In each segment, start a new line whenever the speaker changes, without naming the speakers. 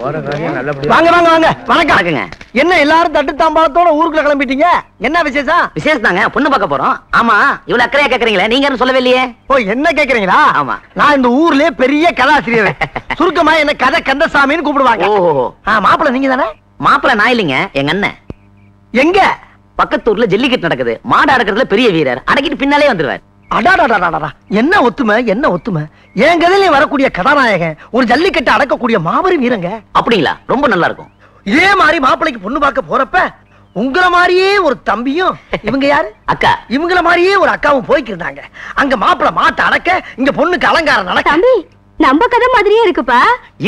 வாங்க வாங்க வாங்க. வணக்கம். என்ன எல்லாரும் தட்டு தாம்பாளத்தோட ஊருக்குள்ள கிளம்பிட்டீங்க? என்ன விசேஷம்?
விசேஷம் தாங்க, பொண்ணு பார்க்க போறோம். ஆமா, இவ்வளவு அக்கறையா கேக்குறீங்களே, நீங்க யாரும் சொல்லவே இல்லையே.
ஓ, என்ன கேக்குறீங்களா?
ஆமா,
நான் இந்த ஊர்லயே பெரிய கதாசிரியர். சுருக்கமா என்ன கதை கந்தசாமின்னு கூப்பிடுவாங்க.
ஓஹோ.
மாப்பிள்ள நீங்க தானே?
மாப்பிள்ள நான் இல்லைங்க, எங்க அண்ணன்.
எங்க?
பக்கத்து ஊர்ல ஜல்லிக்கட்டு நடக்குது, மாடு அடக்கிறதுல பெரிய வீரர், அடக்கிட்டு பின்னாலே வந்துருவார்.
அடாடாடாடா, என்ன ஒத்துமை, என்ன ஒத்துமை. என் கதையில வரக்கூடிய கதாநாயகன் ஒரு ஜல்லிக்கட்டு அடக்கக்கூடிய மாபெரும் வீரங்க.
அப்படிங்களா? ரொம்ப நல்லா இருக்கும்.
இதே மாதிரி மாப்பிள்ளைக்கு பொண்ணு பார்க்க போறப்ப உங்கள மாதிரியே ஒரு தம்பியும், இவங்க யாரு
அக்கா,
இவங்கள மாதிரியே ஒரு அக்காவும் போய்க்கிருந்தாங்க. அங்க மாப்பிள்ளை மாட்டை அடக்க, இங்க பொண்ணுக்கு அலங்காரம் நடக்க.
தம்பி, நம்ம கதை மாதிரியே இருக்குப்பா.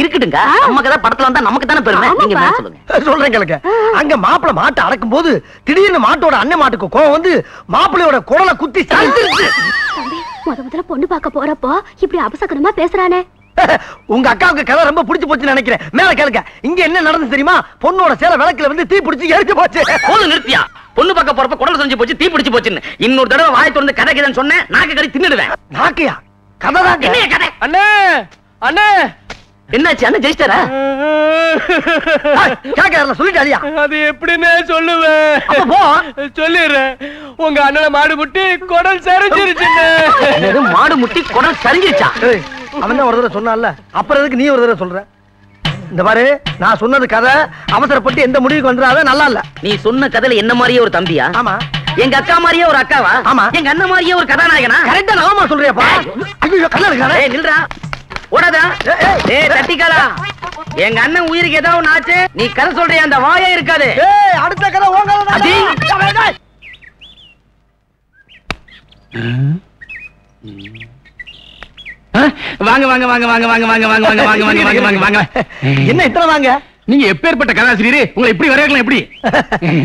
இருக்கட்டுங்க, நம்ம கதை படத்துல வந்தா நமக்கு தானே பெருமை. நீங்க என்ன சொல்லுங்க?
சொல்றேன் கேளுங்க. அங்க மாப்பிள்ளை மாட்டை அடக்கும் போது திடீர்னு மாட்டோட அண்ணன் மாட்டுக்கு கோவம் வந்து மாப்பிள்ளையோட குடலை குத்தி சாய்ச்சிருச்சு.
தம்பி, முதல்ல பொண்ணு பார்க்க போறப்போ இப்படி அபசகரமா பேசுறானே.
உங்க அக்காவுக்கு கதை ரொம்ப பிடிச்சு போச்சுன்னு நினைக்கிறேன். மேல கேளுங்க. இங்க என்ன நடந்து தெரியுமா? பொண்ணோட சேலை விளக்குல வந்து தீ பிடிச்சு எரிச்சு போச்சு.
போது நிறுத்தியா? பொண்ணு பார்க்க போறப்ப குடல் செஞ்சு போச்சு, தீ பிடிச்சு போச்சுன்னு இன்னொரு தடவை வாய் திறந்து கதை கதைன்னு சொன்னேன், நாக்கு கறி தின்னுடுவேன்.
நாக்கையா? கதைதான்.
என்ன கதை?
அண்ணே அண்ணே,
என்னாச்சு? அண்ணன் ஜெயிச்சிட்டாரா?
கேட்கறல சொல்லிட்டாரியா?
அது எப்படின்னு சொல்லுவேன்.
அப்ப போ.
சொல்லிடுறேன். உங்க அண்ணனை மாடு முட்டி குடல் சரிஞ்சிருச்சுன்னு.
மாடு முட்டி குடல் சரிஞ்சிருச்சா?
அவன் தான் ஒரு தடவை சொன்னான்ல, அப்புறம் எதுக்கு நீ ஒரு தடவை சொல்ற? இந்த பாரு, நான் சொன்னது கதை. அவசரப்பட்டு எந்த முடிவுக்கு வந்துடாத, நல்லா இல்ல.
நீ சொன்ன கதையில என்ன மாதிரியே ஒரு தம்பியா?
ஆமா.
எங்க அக்கா மாதிரியே ஒரு அக்காவா?
ஆமா.
எங்க அண்ணன் மாதிரியே ஒரு கதாநாயகனா?
கரெக்டா நாம சொல்றியாப்பா? ஐயோ, கல்ல இருக்கானே.
ஏய் நில்றா, ஓடாதா. ஏய் தட்டிக்காலா, எங்க அண்ணன் உயிருக்கு ஏதாவது ஒண்ணு ஆச்சு, நீ கதை சொல்றியா? அந்த வாயே இருக்காது.
ஏய், அடுத்த கதை உங்க கதை.
வாங்க வாங்க வாங்க வாங்க வாங்க வாங்க வாங்க வாங்க வாங்க வாங்க வாங்க வாங்க வாங்க.
என்ன இத்தனை வாங்க?
நீங்க எப்பேற்பட்ட கதாசிரியர், உங்களை எப்படி வரவேற்கலாம்? எப்படி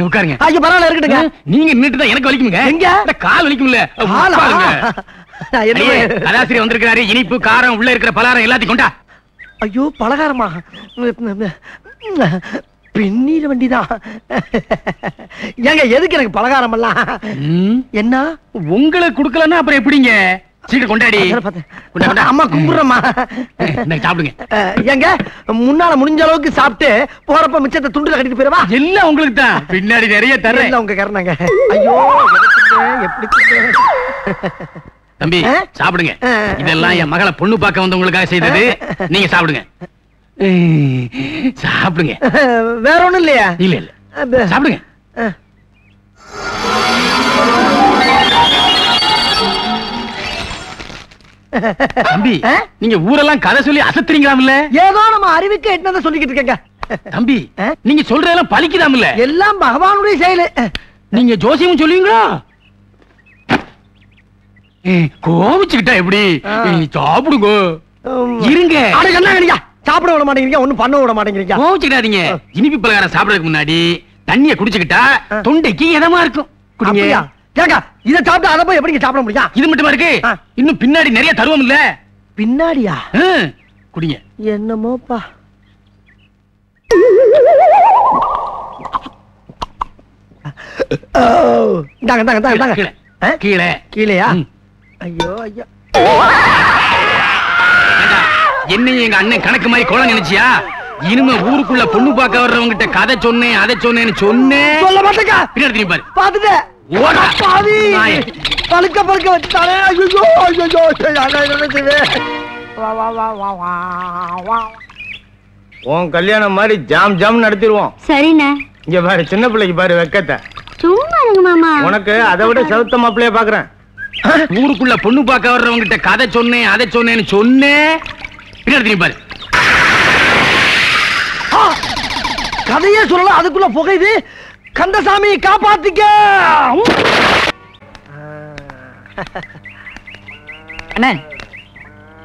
உட்காருங்க.
ஐயோ, பரவாயில்ல, இருக்கட்டுங்க.
நீங்க நின்னுட்டு தான் எனக்கு வலிக்குங்க.
எங்க?
கால் வலிக்கும்ல. கதாசிரியர் வந்திருக்காரு. இனிப்பு காரம் உள்ள இருக்கிற பலகாரம் எல்லாத்தையும் கொண்டா.
ஐயோ, பலகாரமா? பெண்ணீர் வண்டிதான். ஏங்க, எதுக்கு எனக்கு பலகாரம் எல்லாம்? என்ன
உங்களை குடுக்கலன்னா அப்புறம் எப்படிங்க? சீக்கிரம் கொண்டாடி.
அம்மா கும்பிடுறமா.
சாப்பிடுங்க.
ஏங்க, முன்னால முடிஞ்ச அளவுக்கு சாப்பிட்டு போறப்ப மிச்சத்தை துண்டுல கட்டிட்டு போயிடவா?
எல்லாம் உங்களுக்கு தான், பின்னாடி நிறைய தர்றேன்.
உங்க கரணங்க. ஐயோ, எப்படி
தம்பி சாப்பிடுங்க. இதெல்லாம் என் மகளை பொண்ணு பார்க்க வந்தவங்களுக்காக செய்தது. நீங்க சாப்பிடுங்க. சாப்பிடுங்க.
வேற ஒண்ணும் இல்லையா?
இல்ல இல்ல, சாப்பிடுங்க. தம்பி, நீங்க ஊரெல்லாம் கதை சொல்லி அசத்துறீங்களாம்ல?
ஏதோ நம்ம அறிவுக்கு எட்டனதை சொல்லிக்கிட்டு இருக்கேங்க.
தம்பி, நீங்க சொல்றதெல்லாம் பலிக்குதாம்ல?
எல்லாம் பகவானுடைய செயல்.
நீங்க ஜோசியம் சொல்லுவீங்களா? கோவிச்சுக்கிட்டா எப்படி? சாப்பிடுங்க. இருங்க.
சாப்பிட விட மாட்டேங்கிறீங்க, ஒண்ணும் பண்ண விட மாட்டேங்கிறீங்க.
கோவிச்சுக்கிட்டாதீங்க. இனிப்பு பலகாரம் சாப்பிடறதுக்கு முன்னாடி தண்ணிய குடிச்சுக்கிட்டா தொண்டைக்கு இதமா இருக்கும். குடிங்க.
கேக்கா, இத சாப்பிட்டு அத போய் எப்படி சாப்பிட முடியும்?
இது மட்டுமா இருக்கு, இன்னும் பின்னாடி நிறைய தருவோம் இல்ல?
பின்னாடியா?
குடிங்க.
என்னமோப்பா. தாங்க தாங்க தாங்க தாங்க.
கீழே
கீழேயா? ஐயோ ஐயோ.
என்னையும் எங்க அண்ணன் கணக்கு மாதிரி கோலம் நினைச்சியா? இனிமே ஊருக்குள்ள பொண்ணு பார்க்க வர்றவங்க கிட்ட கதை சொன்னேன், அதை சொன்னேன்னு சொன்னேன்.
சொல்ல மாட்டேங்க.
பின்னாடி திரும்பி பாரு.
பாத்துட்டு பழுக்க பழுக்க வச்சுட்டானே. ஐயோ ஐயோ. உன் கல்யாணம் மாதிரி ஜாம் ஜாம் நடத்திடுவோம்.
சரிண்ணே.
இங்க பாரு, சின்ன பிள்ளைக்கு பாரு வெக்கத்தை.
சும்மா இருங்க மாமா.
உனக்கு அதை விட செலுத்த மாப்பிள்ளைய பாக்குறேன்.
ஊருக்குள்ள பொண்ணு பார்க்க வர்றவங்க கிட்ட கதை சொன்னேன், அதை சொன்னேன்னு சொன்னேன். பின்னாடி திரும்பி பாரு.
கதையே சொல்லலாம், அதுக்குள்ள புகையுது. கந்தசாமி காப்பாத்திக்க.
அண்ணே,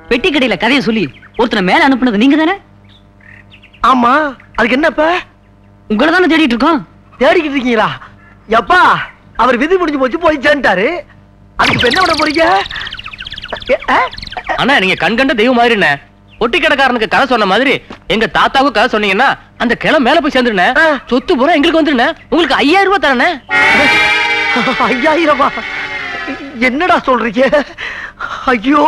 பெட்டி கடையில கதையை சொல்லி ஒருத்தனை மேல அனுப்புனது நீங்க தானே?
ஆமா. அதுக்கு என்னப்ப?
உங்களை தானே தேடிட்டு இருக்கோம்.
தேடிக்கிட்டு இருக்கீங்களா? எப்பா, அவர் விதி முடிஞ்சு போச்சு, போய் சேர்ந்துட்டாரு. அதுக்கு என்ன விட போறீங்க?
அண்ணா, நீங்க கண்கண்ட தெய்வம் மாதிரி என்ன? ஒட்டி கடைக்காரனுக்கு கதை சொன்ன மாதிரி எங்க தாத்தாவுக்கு கதை சொன்னீங்கன்னா அந்த கிளம் மேல போய் சேர்ந்துருனே. சொத்து பூரா எங்களுக்கு வந்துருனே. உங்களுக்கு 5000 ரூபாய் தரனே.
5000? என்னடா சொல்றீங்க? ஐயோ,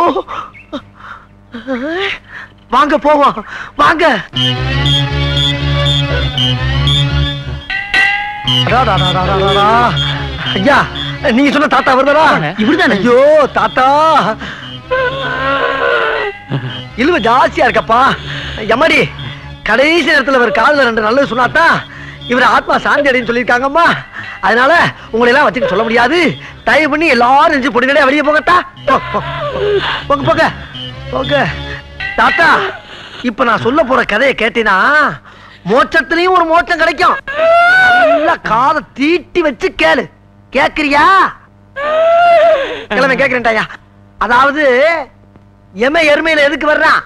வாங்க போவோம் வாங்க. ஐயா நீங்க சொன்ன தாத்தா வருதா?
இவருதானே?
ஐயோ தாத்தா இழுவ ஜாஸ்தியா இருக்கப்பா. எம்மாடி கடைசி நேரத்துல ஒரு காதுல 2 நல்லது சொன்னாதான் இவர் ஆத்மா சாந்தி அடைன்னு சொல்லியிருக்காங்கம்மா. அதனால உங்களை எல்லாம் வச்சுக்க சொல்ல முடியாது. தயவு பண்ணி எல்லாரும் நெஞ்சு பொடிநடையா வெளியே போகட்டா. போங்க போங்க போங்க. தாத்தா இப்ப நான் சொல்ல போற கதையை கேட்டீங்கன்னா மோட்சத்திலையும் ஒரு மோட்சம் கிடைக்கும். நல்லா காதை தீட்டி வச்சு கேளு. கேக்குறியா? கிழமை கேக்குறேன்டாயா. அதாவது எருமையில எதுக்கு வர்றான்?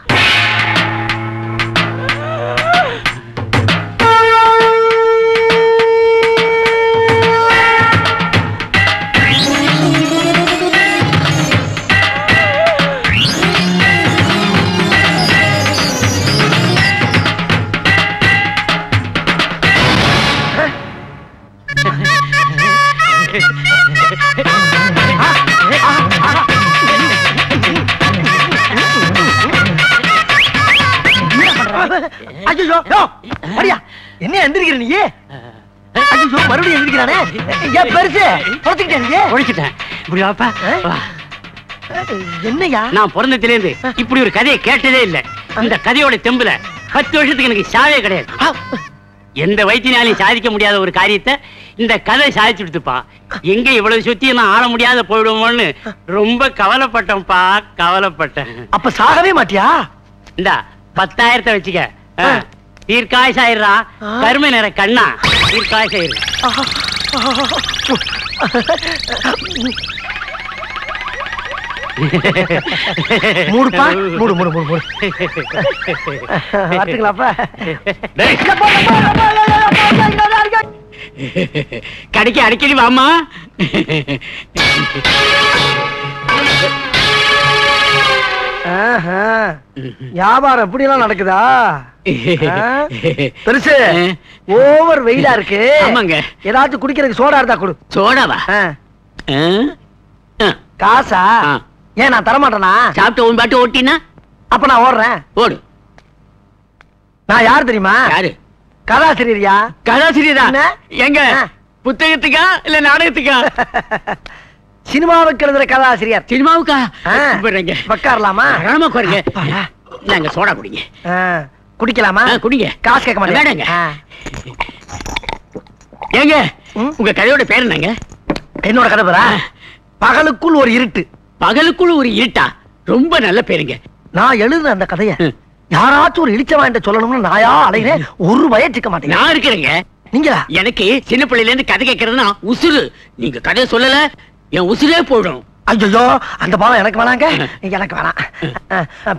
என்ன எந்திரிக்கிற நீ? ஐயோ மறுபடியும் எந்திரிக்கிறானே. ஏன் பெருசு பொழைச்சிட்டேன். என்னையா?
நான் பிறந்ததிலிருந்து இப்படி ஒரு கதையை கேட்டதே இல்ல. இந்த கதையோட தெம்புல 10 வருஷத்துக்கு எனக்கு சாவே கிடையாது. எந்த வைத்தியனாலையும் சாதிக்க முடியாத ஒரு காரியத்தை இந்த கதை சாதிச்சு கொடுத்துப்பா. எங்க இவ்வளவு சுத்தி நான் ஆள முடியாத போயிடுவோம்னு ரொம்ப கவலைப்பட்டேன்ப்பா, கவலைப்பட்டேன்.
அப்ப சாகவே மாட்டியா?
இந்த 10,000 வச்சுக்க. தீர்க்காயசாயிரா கருமை நிற கண்ணா தீர்க்காயசாயிரு.
மூடுப்பா மூடு மூடு மூடு மூடு. பாத்துக்கலாப்பா.
கடைக்கு அடிக்கடி வாமா.
வியாபாரம் எப்படி எல்லாம் நடக்குதா? பெருசு ஓவர் வெயிலா இருக்கு.
ஆமாங்க.
ஏதாச்சும் குடிக்கிறதுக்கு சோடா இருந்தா கொடு.
சோடாவா?
காசா? ஏன் நான் தரமாட்டேனா?
சாப்பிட்டு உன் பாட்டு ஓட்டினா
அப்ப நான் ஓடுறேன்.
ஓடு.
நான் யார் தெரியுமா?
யாரு?
கதாசிரியரியா?
கதாசிரியரா?
என்ன?
எங்க புத்தகத்துக்கா இல்ல நாடகத்துக்கா?
சினிமாவுக்கு எழுதுற கதாசிரியர்.
சினிமாவுக்கா?
உட்காரலாமா?
குறைங்க. நாங்க சோடா குடிங்க.
குடிக்கலாமா?
குடிங்க.
காசு கேட்க மாட்டேங்க.
ஏங்க உங்க கதையோட பேர் என்னங்க?
என்னோட கதை பேரா? பகலுக்குள் ஒரு இருட்டு.
பகலுக்குள் ஒரு இருட்டா? ரொம்ப நல்ல பேருங்க.
நான் எழுதுன அந்த கதைய யாராச்சும் ஒரு இழிச்ச வாங்கிட்ட சொல்லணும்னு நாயா அலைகிறேன். ஒரு வயச்சுக்க மாட்டேங்க.
நான் இருக்கிறேங்க. நீங்க எனக்கு சின்ன பிள்ளையில இருந்து கதை கேட்கறதுனா உசுறு. நீங்க கதையை சொல்லல என் உசுரே போயிடும்.
ஐயோ அந்த பாவம் எனக்கு வேணாங்க. எனக்கு வேணாம்.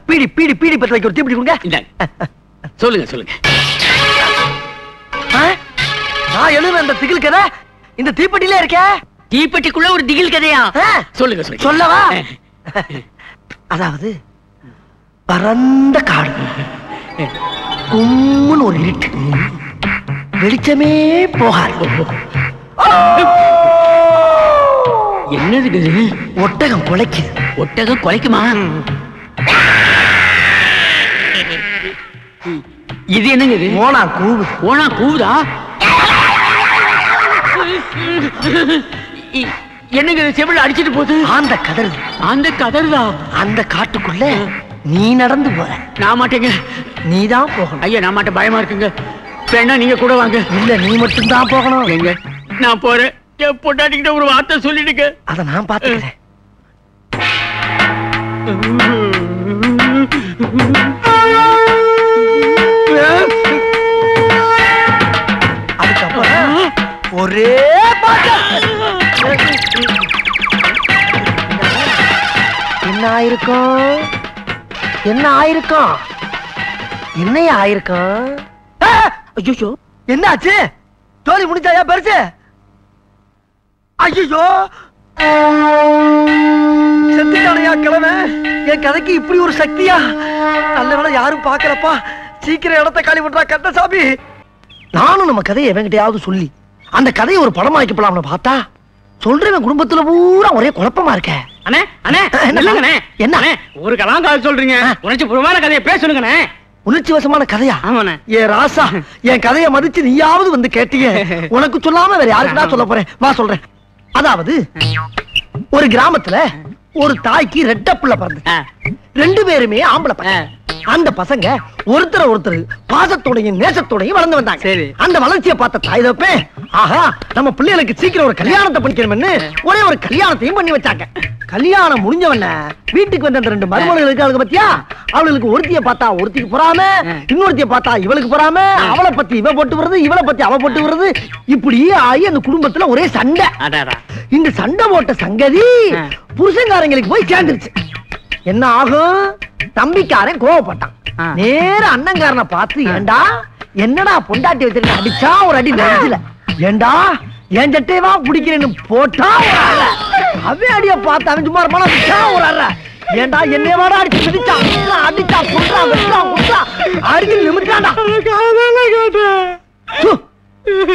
பீடி பீடி பீடி பத்த வைக்க ஒரு தீப்பெட்டி கொடுங்க.
சொல்லுங்க சொல்லுங்க.
நான் எழுதுன அந்த திகில் கதை இந்த தீப்பெட்டியில இருக்கே.
தீப்பெட்டிக்குள்ள ஒரு திகில் கதையா? சொல்லுங்க சொல்லுங்க.
சொல்லவா? அதாவது பரந்த காடு, கும்முன்னு ஒரு இருட்டு, வெளிச்சமே போகாது.
என்னது?
ஒட்டகம் குலைக்குது.
ஒட்டகம் குலைக்குமா? இது என்னங்க? இது
ஓனா கூவு.
ஓனா கூவுதா? என்னங்க செவில அடிச்சிட்டு போகுது?
அந்த கதறு.
அந்த கதறுதா? அந்த
காட்டுக்குள்ள நீ நடந்து போற.
நான் மாட்டேங்க.
நீதான் போகணும்.
ஐயா நான் மாட்டேன், பயமா இருக்குங்க. வேணா நீங்க கூட வாங்க.
இல்ல நீ மட்டும் தான் போகணும்.
எங்க? நான் போறேன். என் பொண்டாட்டிக்கிட்ட ஒரு வார்த்தை சொல்லிடுங்க.
அத நான் பாத்துக்கிறேன். அதுக்கப்புறம் ஒரே பாட்டு. என்ன ஆயிருக்கும்? என்ன ஆயிருக்கும்? என்னையா ஆயிருக்கும்? ஐயோ என்ன ஆச்சு? ஜோலி முடிச்சாயா பெருசு? ஐயோ செத்துட்டானையா கிழமை. என் கதைக்கு இப்படி ஒரு சக்தியா? நல்ல வேளை யாரும் பாக்கலப்பா. சீக்கிரம் இடத்தை காலி பண்றா கந்தசாமி. நானும் நம்ம கதையை எவங்கிட்டையாவது சொல்லி அந்த கதையை ஒரு படமாக்கி போலாம்னு பார்த்தா சொல்றேன் குடும்பத்துல பூரா ஒரே குழப்பமா இருக்க.
அண்ணே அண்ணே இல்லங்கண்ணே.
என்ன
ஒரு கலாங்கால் சொல்றீங்க? உனக்கு புறமான கதையை பேசணுங்கண்ணே.
உணர்ச்சி வசமான கதையா?
ஆமாண்ணே.
ஏ ராசா, என் கதையை மதிச்சு நீயாவது வந்து கேட்டீங்க. உனக்கு சொல்லாம வேற யாருக்குடா சொல்ல போறேன்? வா சொல்றேன். அதாவது ஒரு கிராமத்துல ஒரு தாய்க்கு ரெட்ட புள்ள பிறந்து, ரெண்டு பேருமே ஆம்பளை பசங்க. அந்த பசங்க ஒருத்தர் பாசத்தோடையும் நேசத்தோடையும் வளர்ந்து வந்தாங்க.
சரி.
அந்த வளர்ச்சியை பார்த்த தாய் தப்பே, ஆஹா நம்ம பிள்ளைகளுக்கு சீக்கிரம் ஒரு கல்யாணத்தை பண்ணிக்கணும்னு ஒரே ஒரு கல்யாணத்தையும் பண்ணி வச்சாங்க. கல்யாணம் முடிஞ்சவன வீட்டுக்கு வந்த அந்த ரெண்டு மருமகள் இருக்காங்க பத்தியா, அவளுக்கு ஒருத்திய பார்த்தா ஒருத்திக்கு பொறாம, இன்னொருத்திய பார்த்தா இவளுக்கு பொறாம, அவளை பத்தி இவ போட்டு வருது, இவளை பத்தி அவ போட்டு வருது. இப்படி ஆகி அந்த குடும்பத்துல ஒரே சண்டை. இந்த சண்டை போட்ட சங்கதி புருஷன்காரங்களுக்கு போய் சேர்ந்துருச்சு. என்ன ஆகும்? தம்பிக்காரன் கோவப்பட்டான். நேர அண்ணங்காரனை பார்த்து, ஏண்டா என்னடா பொண்டாட்டி வச்சிருக்க, அடிச்சா ஒரு அடி நெஞ்சில, ஏண்டா என் சட்டையவா பிடிக்கிறேன்னு போட்டா ஒரு அற. அவன் அடிய பார்த்து அவன் சும்மா இருப்பானா, ஒரு அற. ஏண்டா என்னைய வாடா அடிச்சு மிதிச்சான், அடிச்சா குடுறா வெட்டா குடுறா அடிச்சு நிமிட்டாண்டா.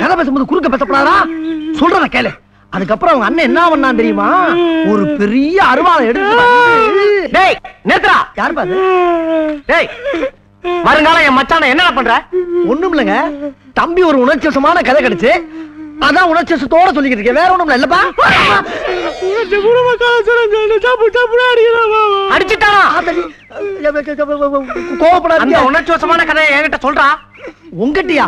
கதை பேசும்போது குறுக்க பேசப்படாதா, சொல்றத கேளு. அதுக்கப்புறம் அவங்க அண்ணன் என்ன பண்ணான் தெரியுமா? ஒரு பெரிய அருவாளை எடுத்து, டேய் நேத்ரா, யாரு பாரு, டேய் வருங்காலம் என் மச்சான என்ன பண்ற? ஒண்ணும் இல்லங்க, தம்பி ஒரு உணர்ச்சி வசமான கதை கிடைச்சு, அதான் உணர்ச்சி வசத்தோட சொல்லிக்கிட்டு இருக்கேன், வேற ஒண்ணும் இல்லப்பா. அடிச்சுட்டானா? கோவப்படாத, உணர்ச்சி வசமான கதையை என்கிட்ட சொல்றா. உங்கட்டியா?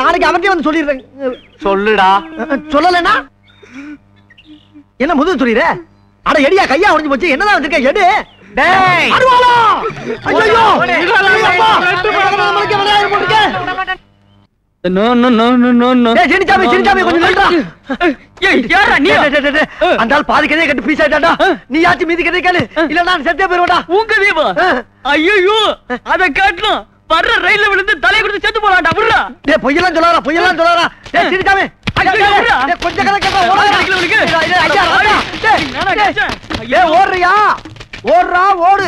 நாளைக்கு அவர்கிட்ட வந்து சொல்லிடுறேன். சொல்லுடா. சொல்லலனா என்ன முதல் சொல்லிடுற? அட எடியா, கையா உடைஞ்சு போச்சு, என்னதான் வச்சிருக்க? எடு. டேய் அருவாளா! ஐயோ அந்த பாதி கதையை கட்டு பீஸ் ஆயிட்டாடா. நீ யாச்சும் மீதி கதை கேளு, இல்ல நான் செத்தே போயிருவேடா.
உங்க தீபா ஐயோ அத காட்டணும். வர்ற ரயில்ல விழுந்து தலை கொடுத்து செத்து போறான்டா. விடுறா.
டேய் பொய்யெல்லாம் சொல்லாதடா, பொய்யெல்லாம் சொல்லாதடா. டேய் சிரிக்காமே. டேய் கொஞ்சம் கதை கேட்க ஓடுடா. டேய் ஓடுறியா? ஓடுறா ஓடு.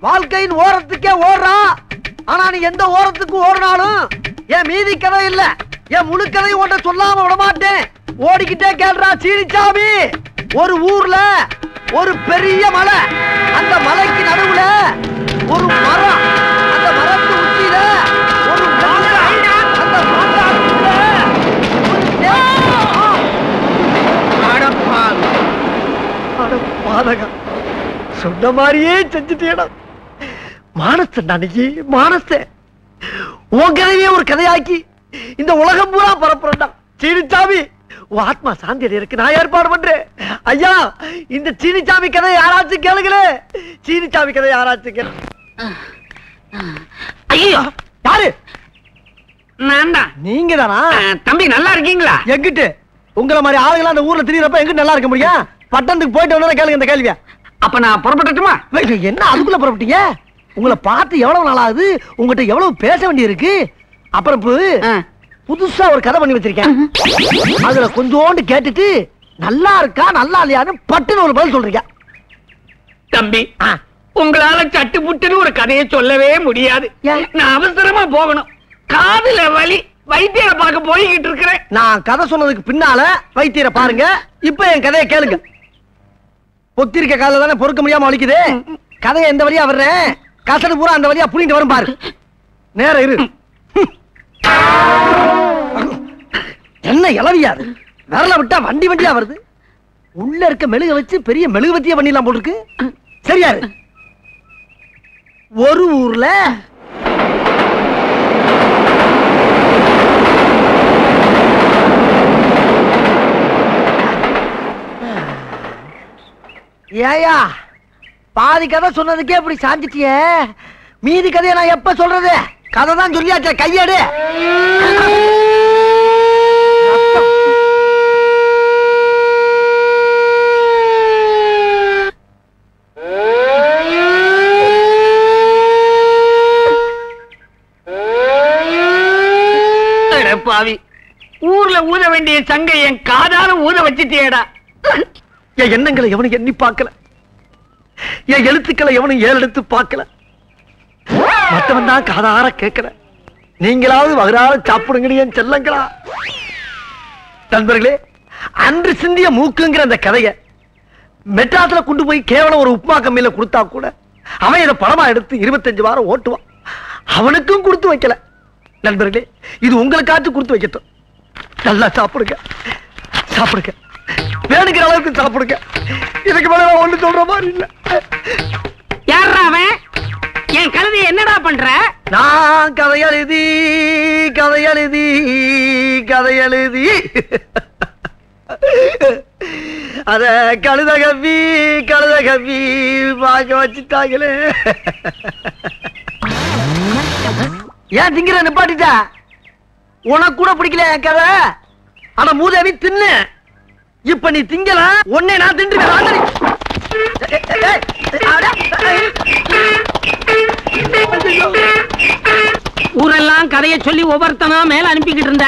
வாழ்க்கையின் ஓரத்துக்கே ஓடுறா. ஆனா நீ எந்த ஓரத்துக்கு ஓடுனாலும் என் மீதி கதை இல்ல, என் முழு கதையும் ஒன்றை சொல்லாம விட மாட்டேன். ஓடிக்கிட்டே கேள்றா சீனிச்சாமி. ஒரு ஊர்ல ஒரு பெரிய மலை, அந்த மலைக்கு நடுவுல ஒரு மரம், அந்த மரத்து உச்சியில ஒரு மாங்காய், அந்த மாங்காய்க்குள்ள பாதகம். சொன்ன மாதிரியே செஞ்சுட்டேடா. மானச அன்னைக்கு மானச உன் கதையே ஒரு கதையாக்கி இந்த உலகம் பூரா பரப்புறா. சீனிச்சாமி உன் ஆத்மா சாந்தி அடையறதுக்கு நான் ஏற்பாடு பண்றேன். ஐயா இந்த சீனிச்சாமி கதை யாராச்சும் கேளுங்களே. சீனிச்சாமி கதை யாராச்சும் கேளு.
ஐயோ
யாரு?
நான் தான்.
நீங்க தானா?
தம்பி நல்லா இருக்கீங்களா?
எங்கிட்டு உங்களை மாதிரி ஆளுங்களா அந்த ஊர்ல திரியறப்ப எங்கிட்டு நல்லா இருக்க முடியும்? பட்டணத்துக்கு போயிட்டு வந்தா கேளுங்க இந்த கேள்வியா.
அப்ப நான் புறப்பட்டுமா?
என்ன அதுக்குள்ள புறப்பட்டீங்க? உங்களை பார்த்து எவ்வளவு நாள் ஆகுது, உங்ககிட்ட எவ்வளவு பேச வேண்டி இருக்கு. அப்புறம் புதுசா ஒரு கதை பண்ணி வச்சிருக்கேன். அதுல கொஞ்சோண்டு கேட்டுட்டு நல்லா இருக்கா நல்லா இல்லையான்னு பட்டுன்னு ஒரு பதில் சொல்றீங்க.
தம்பி உங்களால சட்டு புட்டுன்னு ஒரு கதையை சொல்லவே முடியாது. நான் அவசரமா போகணும். காதுல வலி, வைத்தியரை பார்க்க போய்கிட்டு இருக்கிறேன்.
நான் கதை சொன்னதுக்கு பின்னால வைத்தியரை பாருங்க. இப்ப என் கதையை கேளுங்க. பொத்திருக்க கால தானே பொறுக்க முடியாம வலிக்குது. கதையை எந்த வழியா வர்றேன், கசடு பூரா அந்த வழியா புடிங்கிட்டு வரும் பாரு. நேரம் இரு. என்ன இளவியாது, விரல விட்டா வண்டி வண்டியா வருது. உள்ள இருக்க மெழுக வச்சு பெரிய மெழுகுவத்தியா பண்ணிடலாம் போட்டுருக்கு. சரியாரு. ஒரு ஊர்ல ஏயா பாதி கதை சொன்னதுக்கே இப்படி சாஞ்சிட்டியே. மீதி கதையை நான் எப்ப சொல்றது? கதை தான் சொல்லியாச்சே, கையெடு.
பாவி, ஊர்ல ஊத வேண்டிய சங்கை என் காதால ஊத வச்சிட்டேடா.
என் எண்ணங்களை எவனும் எண்ணி பார்க்கல, என் எழுத்துக்களை எவனும் ஏறெடுத்து பார்க்கல. மற்றவன் தான் காதார கேட்கல. நீங்களாவது வகுறால சாப்பிடுங்க என் செல்லங்களா. நண்பர்களே, அன்று சிந்திய மூக்குங்கிற அந்த கதைய மெட்ராஸ்ல கொண்டு போய் கேவலம் ஒரு உப்புமா கம்மியில கொடுத்தா கூட அவன் இதை படமா எடுத்து 25 வாரம் ஓட்டுவான். அவனுக்கும் கொடுத்து வைக்கல. நண்பர்களே, இது உங்களுக்காச்சும் கொடுத்து வைக்கட்டும். நல்லா சாப்பிடுங்க, சாப்பிடுங்க, வேணுங்கிற அளவுக்கு சாப்பிடுங்க. இதுக்கு மேல ஒண்ணு சொல்ற மாதிரி இல்ல.
யாரா அவன்? என் கழுதை என்னடா பண்ற?
நான் கதையெழுதி கதையெழுதி கதையெழுதி அத கழுத கவி வாங்க வச்சுட்டாங்களே. ஏன் திங்கிற நிப்பாட்டிட்டா? உனக்கு கூட பிடிக்கல என் கதை. ஆனா மூதேவி தின்னு. இப்ப நீ திங்கல, உன்னை நான் தின்றுவேன்.
ஊரெல்லாம் கதையை சொல்லி ஒவ்வொருத்தனா மேல அனுப்பிக்கிட்டு இருந்த.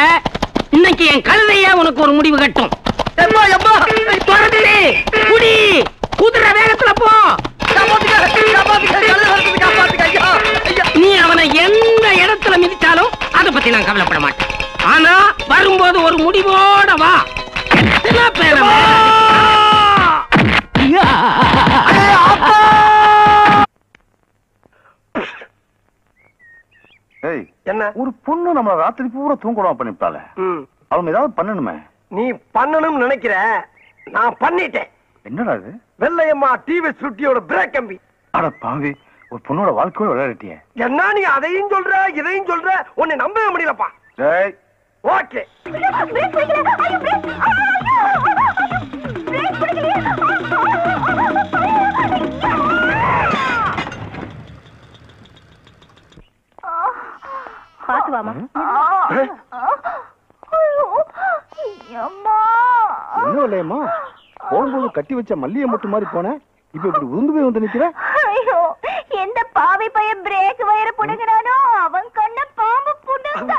இன்னைக்கு என் கழுதையா உனக்கு ஒரு முடிவு கட்டும். குடி, குதிரை வேகத்துல போ. நீ அவனை எந்த இடத்துல மிதிச்சாலும் அதை பத்தி நான் கவலைப்பட மாட்டேன். ஆனா வரும்போது ஒரு முடிவோட வா.
என்ன ஒரு பொண்ணு நம்ம ராத்திரி பூரா தூங்கணும் பண்ணிட்டால, அவங்க ஏதாவது பண்ணணுமே.
நீ பண்ணணும்னு நினைக்கிற, நான் பண்ணிட்டேன்.
என்னடா இது?
வெள்ளையம்மா டிவி சுட்டியோட பிரேக் கம்பி.
அட பாவி, ஒரு பொண்ணோட வாழ்க்கையோட விளையாடிட்டியே.
என்ன நீ அதையும் சொல்ற இதையும் சொல்ற, உன்னை நம்பவே முடியலப்பா.
டேய்
ஓகே,
பாத்து வாமா.
என்ன இல்லையம்மா, போகும்போது கட்டி வச்ச மல்லிகை மட்டும் மாதிரி போன, இப்ப இப்படி உருந்து போய் வந்து நிக்கிற.
ஐயோ, எந்த பாவி பையன் பிரேக் வயர புடுங்கறானோ அவன் கண்ண பாம்பு புடுங்க.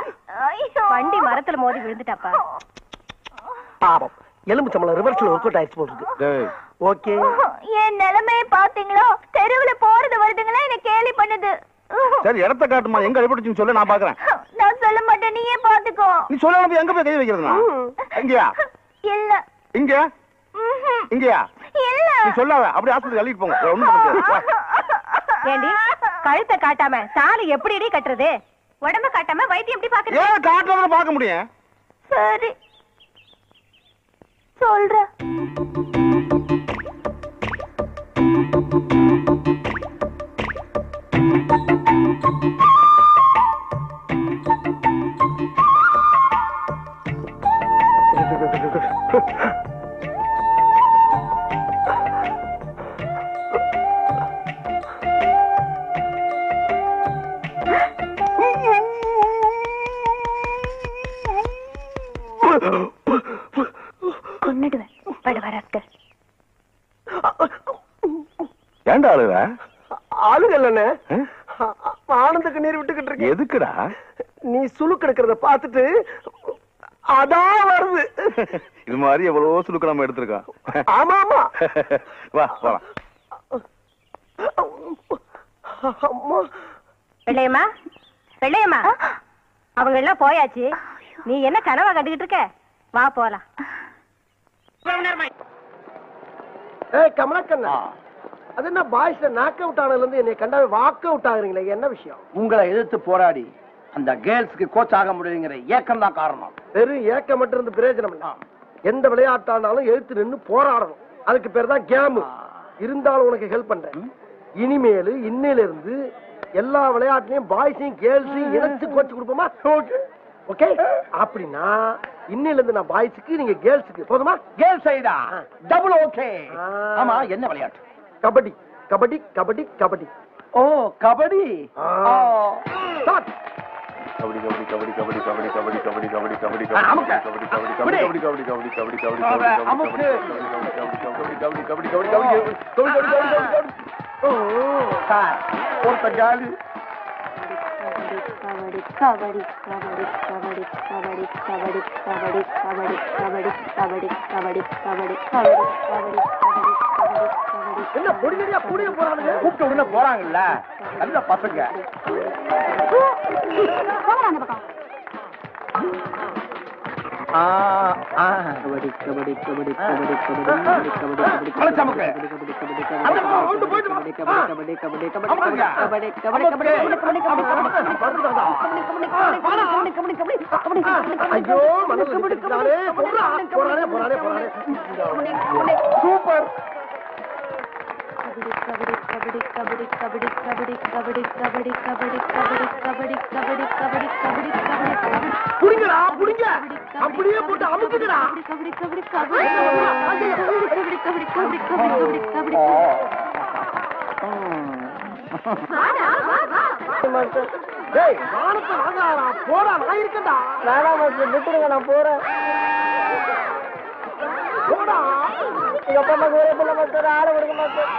ஐயோ, வண்டி மரத்துல மோதி விழுந்துட்டாப்பா.
பாவம், எலும்பு சம்பளம் ரிவர்ஸ்ல ஒர்க் அவுட் ஆயிடுச்சு போட்டுருக்கு.
டேய்
ஓகே,
என் நிலைமையை பாத்தீங்களா? தெருவுல போறது வருதுங்களா என்ன கேலி பண்ணுது.
சரி, இடத்த காட்டுமா, எங்க அடிபட்டுச்சுன்னு சொல்ல, நான் பாக்குறேன்.
நான் சொல்ல மாட்டேன், நீயே பாத்துக்கோ.
நீ சொல்லாம எங்க போய் கை வைக்கிறதுனா? எங்கயா?
இல்ல.
இங்க? இங்கயா?
இல்ல.
நீ சொல்லாத, அப்படியே ஹாஸ்பிடல் அள்ளிட்டு போங்க. ஒண்ணும் பண்ணாத.
ஏண்டி கழுத்தை காட்டாம தாலி எப்படி கட்டுறது? உடம்ப காட்டாம வைத்தியம் எப்படி பாக்குறது?
ஏன் காட்டுறத பார்க்க முடியும்?
சரி சொல்ற. கொன்னுடுவேன் படுவரத்து.
ஏன்டா அழுற?
ஆளுகல்லண்ணே, ஆனந்துக்கு நீர் விட்டுக்கிட்டு இருக்கு.
எதுக்குடா?
நீ சுளுக்கு எடுக்கிறத பார்த்துட்டு அதான் வருது.
இது மாதிரி எவ்வளவோ சுளுக்கு நம்ம எடுத்திருக்கோம்.
ஆமா ஆமா,
வா போலாம்.
வெள்ளையம்மா, வெள்ளையம்மா, அவங்க எல்லாம் போயாச்சு. நீ என்ன கனவா கண்டுகிட்டு இருக்க? வா போலாம்.
கமலக்கண்ணா, அது என்ன பாய்ஸ்ல நாக் அவுட் ஆனதுல இருந்து என்னை கண்டாவே வாக் அவுட் ஆகுறீங்களே, என்ன விஷயம்?
உங்களை எதிர்த்து போராடி அந்த கேர்ள்ஸ்க்கு கோச் ஆக முடியுங்கிற ஏக்கம் தான் காரணம்.
வெறும் ஏக்கம் மட்டும் இருந்து பிரயோஜனம் இல்ல. எந்த விளையாட்டானாலும் எழுத்து நின்று போராடணும். அதுக்கு பேர் தான் கேம். இருந்தாலும் உனக்கு ஹெல்ப் பண்றேன். இனிமேலு இன்னையில இருந்து எல்லா விளையாட்டுலயும் பாய்ஸையும் கேர்ள்ஸையும் இணைச்சு கோச்சு கொடுப்போமா? ஓகே, அப்படின்னா இன்னையில இருந்து நான் பாய்ஸுக்கு, நீங்க கேர்ள்ஸுக்கு. போதுமா?
கேர்ள்ஸ் சைடா டபுள் ஓகே. ஆமா, என்ன விளையாட்டு?
கபடி கபடி கபடி கபடி.
ஓ, கபடி.
ஸ்டார்ட்.
கபடி கபடி கபடி கபடி கபடி கபடி கபடி கபடி கபடி
அமுக்கு.
கபடி கபடி கபடி கபடி கபடி கபடி கபடி கபடி
அமுக்கு.
கபடி கபடி கபடி கபடி.
ஓ, சார் ஒரு ஜாலி.
கபடி கபடி கபடி கபடி கபடி கபடி கபடி கபடி கபடி கபடி கபடி கபடி கபடி கபடி கபடி கபடி.
என்ன பொடியா கூடிய போறானுங்க?
கூப்பிட்ட உடனே போறாங்கல்ல, நல்ல பசங்க. கபடி கபடி கபடி கபடி கபடி கபடி கபடி கபடி. அந்த பக்கம் கொண்டு போயிட்டு
ஐயோ சூப்பர். புடிங்கடா புடிங்க, அப்படியே போட்டு அமுக்குங்கடா. டேய் வானத்தை வாங்கடா, போடா நான் இருக்கேன்டா.
வேணாம் மாஸ்டர், விட்டுருங்க, நான் போறேன்.
போடா.
எங்க அப்பா அம்மாக்கு ஒரே பிள்ளை மாஸ்டர், ஆள விடுங்க மாஸ்டர்.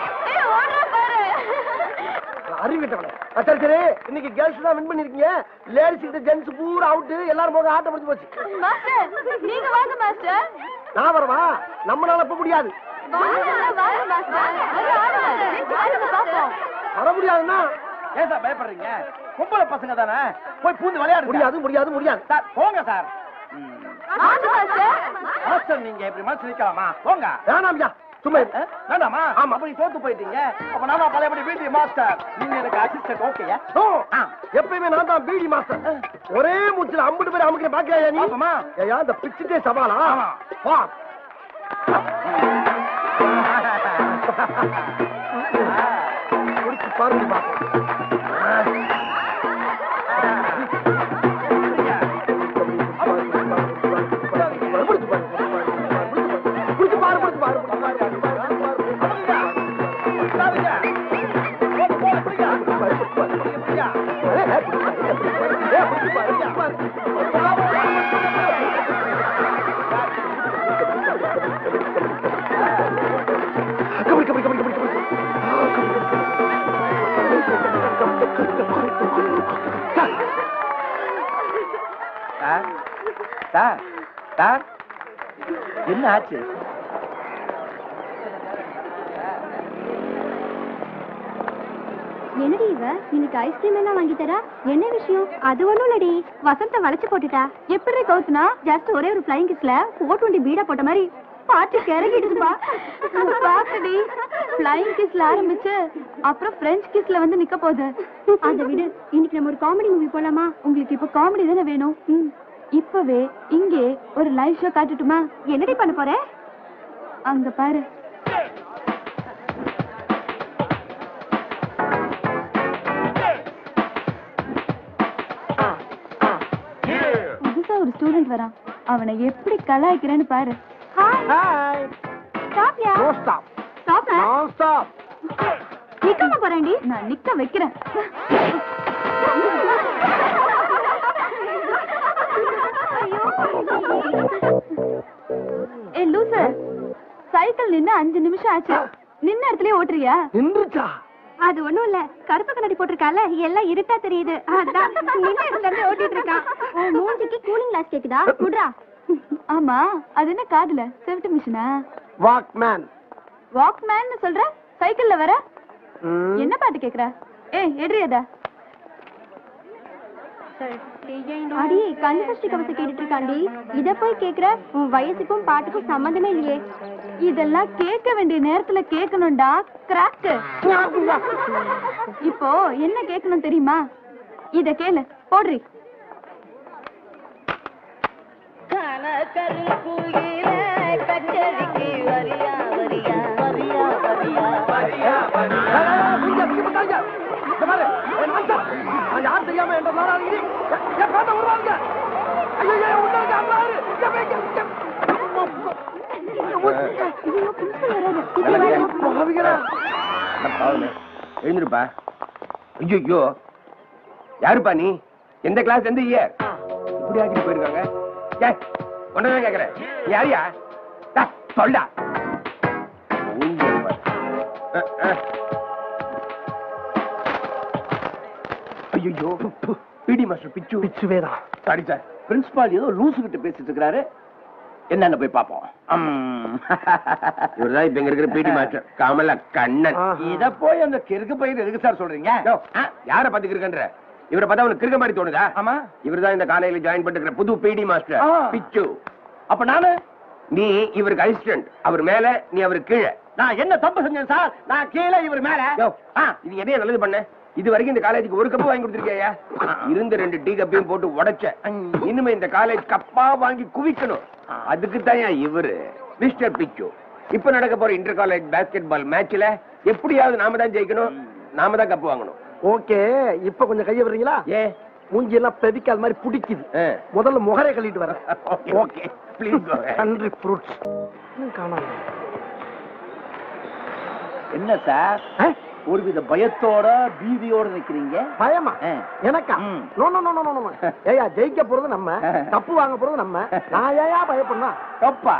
அறிவிட்டவனே. சரி சரி, இன்னைக்கு கேர்ள்ஸ் தான் வின் பண்ணிருக்கீங்க. லேடிஸ் கிட்ட ஜென்ஸ் பூரா அவுட். எல்லாரும் போக ஆட்டம் முடிஞ்சு போச்சு.
மாஸ்டர் நீங்க வாங்க மாஸ்டர்.
நான் வரவா? நம்மளால இப்ப முடியாது.
வாங்க மாஸ்டர்.
வர முடியாதுன்னா
ஏன் சார் பயப்படுறீங்க? பொம்பளை பசங்க தானே, போய் பூந்து விளையாடு.
முடியாது முடியாது முடியாது.
சார் போங்க சார்.
வாங்க மாஸ்டர்.
மாஸ்டர் நீங்க இப்படி மனசு நிக்கலாமா? போங்க.
வேணாம்யா, சும்மா இரு.
வேண்டாமா? ஆமா, அப்ப நீ தோத்து போயிட்டீங்க. அப்ப நான் பழையபடி பிடி மாஸ்டர், நீங்க எனக்கு அசிஸ்டன்ட். ஓகேயா?
ஓ, எப்பயுமே நான் தான் பிடி மாஸ்டர். ஒரே மூச்சுல 50 பேர் அமுக்கிற பாக்கியா நீ?
ஆமாமா.
ஏயா இந்த பிச்சுட்டே சவாலா? வா. குடிச்சு பாருங்க பாப்போம்.
சார் சார் என்ன ஆச்சு?
என்னடி இவ இன்னைக்கு ஐஸ்கிரீம் எல்லாம் வாங்கி தரா? என்ன விஷயம்? அது ஒண்ணும் இல்லடி, வசந்த வளைச்சு போட்டுட்டா. எப்படி கவுத்துனா ஜஸ்ட் ஒரே ஒரு ஃப்ளைங் கிஸ்ல 420 பீடா போட்ட மாதிரி பாட்டு கிறங்கிடுச்சுப்பா. பாக்கடி, ஃப்ளைங் கிஸ்ல ஆரம்பிச்சு அப்புறம் பிரெஞ்ச் கிஸ்ல வந்து நிக்க போகுது. அதை விடு, இன்னைக்கு நம்ம ஒரு காமெடி மூவி போலாமா? உங்களுக்கு இப்ப காமெடி தானே வேணும். இப்பவே இங்கே ஒரு லைவ் ஷோ காட்டுட்டுமா? என்னடி பண்ண போற? அங்க பாரு. புதுசா ஒரு ஸ்டூடெண்ட் வரான், அவனை எப்படி கலாய்க்கிறேன்னு பாரு.
ஹாய்.
ஸ்டாப்யா.
No stop.
ஸ்டாப்.
நான் ஸ்டாப்.
நிக்காம போறேன்டி. நான் நிக்க வைக்கிறேன். ஏ லூசு, சைக்கிள் நின்னு 5 நிமிஷம் ஆச்சு. நின்ன இடத்துலயே ஓட்டுறியா?
நின்றுச்சா?
அது ஒண்ணும் இல்ல, கருப்பு கண்ணாடி போட்டிருக்கால, எல்லாம் இருட்டா தெரியுது. அதான் நின்ன இடத்துல இருந்து ஓட்டிட்டு இருக்கான். உன் மூஞ்சிக்கு கூலிங் கிளாஸ் கேக்குதா? குடுறா. ஆமா, அது என்ன காதுல செவிட்டு மிஷினா?
வாக்மேன்.
வாக்மேன் சொல்ற? சைக்கிள்ல வர என்ன பாட்டு கேக்குற? ஏய் எட்ரி அத. அடி கண்கஷ்டி கவச கேட்டுட்டு இருக்காண்டி, இத போய் கேக்குற? உன் வயசுக்கும் பாட்டுக்கும் சம்பந்தமே இல்லையே. இதெல்லாம் கேட்க வேண்டிய நேரத்துல கேட்கணும்டா கிராக். இப்போ என்ன கேட்கணும் தெரியுமா? இத கேளு, போடுறி.
யார் தெரியாம
எழுந்திருப்பா. ஐயோ, யாருப்பா நீ? எந்த கிளாஸ், எந்த இயர்? இப்படி ஆக்கிட்டு போயிருக்காங்க. ஒன்னதான் கேக்குறேன், யாரியா? சொல்டா. ஐயோ, பிடி மாஸ்டர் பிச்சு.
பிச்சுவேதான்.
சாரி சார், பிரின்சிபால் ஏதோ லூசு கிட்ட பேசிட்டு இருக்காரு. என்னன்னு போய் பாப்போம். இவர்தான் இப்ப எங்க இருக்கிற பிடி மாஸ்டர் கமல கண்ணன். இத போய் அந்த கிறுக்கு பையன் எதுக்கு சார் சொல்றீங்க? யார பாத்து கிறுக்கன்ற? இவரை பார்த்தா அவனுக்கு கிறுக்க மாதிரி தோணுதா? ஆமா, இவர்தான் இந்த காலையில ஜாயின் பண்ணிருக்கிற புது பிடி மாஸ்டர் பிச்சு. அப்ப நானு? நீ இவருக்கு அசிஸ்டன்ட், அவர் மேல, நீ அவருக்கு கீழே. நான் என்ன தப்பு செஞ்சேன் சார்? நான் கீழே இவர் மேல. இது என்னைய நல்லது பண்ண? இது வரைக்கும் இந்த காலேஜுக்கு ஒரு கப்பு வாங்கி கொடுத்துருக்கியா? இருந்த 2 டீ கப்பையும் போட்டு உடைச்ச. இனிமே இந்த காலேஜ் கப்பா வாங்கி குவிக்கணும். அதுக்கு தான் இவரு மிஸ்டர் பிச்சு. இப்ப நடக்க போற இன்டர் காலேஜ் பாஸ்கெட் பால் மேட்ச்ல எப்படியாவது நாம தான் ஜெயிக்கணும், நாம தான் கப்பு வாங்கணும்.
ஓகே, இப்ப கொஞ்சம் கைய விடுறீங்களா? மூஞ்சி எல்லாம் பெதிக்காத மாதிரி பிடிக்குது. முதல்ல முகரை கழிட்டு வரேன்.
Okay please go.
Country fruits காணாம.
என்ன சார் ஒருவித பயத்தோட பீதியோட நிக்கிறீங்க?
பயமா எனக்கா? No no no no no. ஏயா ஜெயிக்க போறது நம்ம, கப்பு வாங்க போறது நம்ம. நான் ஏயா பயப்படனா?
கப்பா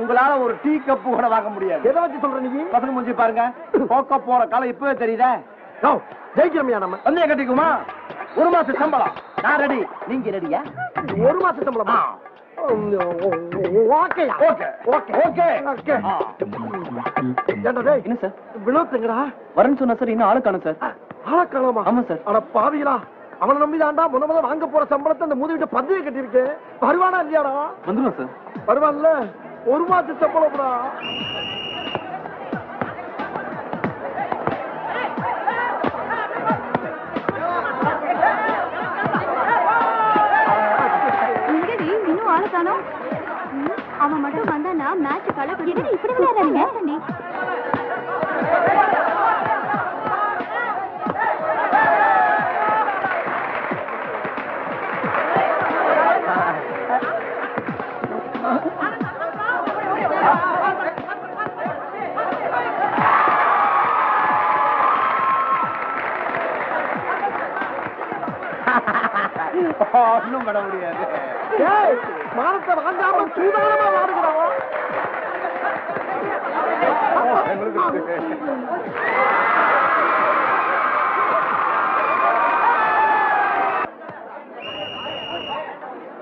உங்களால ஒரு டீ கப்பு கூட வாங்க முடியாது.
எதை வச்சு சொல்ற நீ?
பசங்க மூஞ்சி பாருங்க. போக்க போற காலம் இப்பவே தெரியுதா?
நோ ஜெயிக்கிறோம்யா நம்ம.
வந்து கட்டிக்குமா? 1 மாச சம்பளம் நான் ரெடி. நீங்க ரெடியா?
1 மாச சம்பளமா? ஓகேயா? Okay okay okay okay. ஏண்டா டேய்,
என்ன சார்?
வினோத்ங்கடா
வரேன்னு சொன்னா சார், இன்னும் ஆளை காணோம் சார்.
ஆளை காணோமா?
ஆமா சார்.
அட பாவிகளா, அவனை நம்பிதான்டா முத வாங்க போற சம்பளத்தை அந்த மூதிட்ட பதவி கட்டி இருக்கு. வருவானா இல்லையாடா?
வந்துடும் சார்.
வருவான்ல. 1 மாச சம்பளம்டா.
அவன் மட்டும் வந்தானா மேட்ச் கலக்கு. இப்படி விளையாடுறீங்க?
ஒண்ணும் பண்ண முடியாது.
மானத்தை வாங்காம சூதானமா வாடுகிறாவா?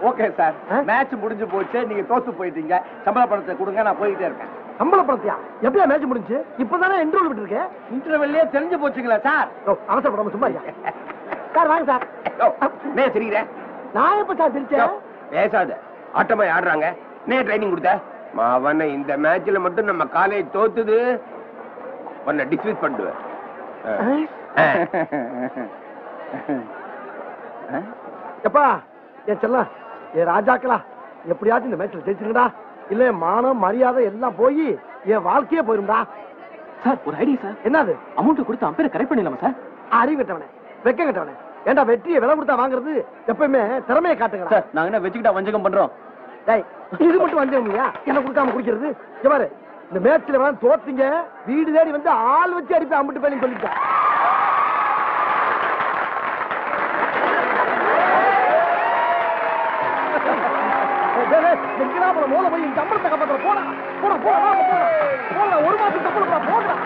ஓகே சார், மேட்ச் முடிஞ்சு போச்சு. நீங்க தோத்து போயிட்டீங்க. சம்பள பணத்தை கொடுங்க, நான் போயிட்டே இருக்கேன்.
சம்பள பணத்தையா? எப்படியா மேட்ச் முடிஞ்சு? இப்பதானே இன்டர்வல் விட்டு இருக்கேன்.
இன்டர்வெல்லே தெரிஞ்சு போச்சுங்களா சார்?
அவசரப்படாம சும்மா சார் வாங்க சார்.
நான் தெரியுறேன்.
நான் எப்ப சார் தெரிச்சேன்?
பேசாத. ஆட்டமா ஆடுறாங்க. நீ ட்ரைனிங் கொடுத்த மாவன. இந்த மேட்ச்ல மட்டும் நம்ம காலேஜ் தோத்துது, உன்னை டிஸ்மிஸ் பண்ணுவேன்.
எப்பா ஏன் செல்லம், ஏன் ராஜாக்களா, எப்படியாச்சும் இந்த மேட்ச்ல ஜெயிச்சுங்கடா. இல்ல மானம் மரியாதை எல்லாம் போய் என் வாழ்க்கையே போயிருந்தா.
சார் ஒரு ஐடியா சார்.
என்னது?
அமௌண்ட் கொடுத்து அம்பேரை கரெக்ட் பண்ணிடலாமா சார்?
அறிவு கட்டவனே, வெக்க கட்டவனே. ஏண்டா வெற்றியை விலை கொடுத்தா வாங்குறது? எப்பயுமே திறமையை காட்டுங்க
சார். நாங்க என்ன வச்சுக்கிட்டா வஞ்சகம் பண்றோம்?
டேய், இது மட்டும் வஞ்சகம் இல்லையா? என்ன கொடுக்காம குடிக்கிறது? இங்க பாரு, இந்த மேட்ச்ல வந்து தோத்தீங்க, வீடு தேடி வந்து ஆள் வச்சு அடிப்பேன் அம்பிட்டு பேலையும் சொல்லிட்டேன். மூல போய் சம்பளத்தை காப்பாற்ற போனா போனா போனா போனா 1 மாசம் சம்பளம் போடுறா.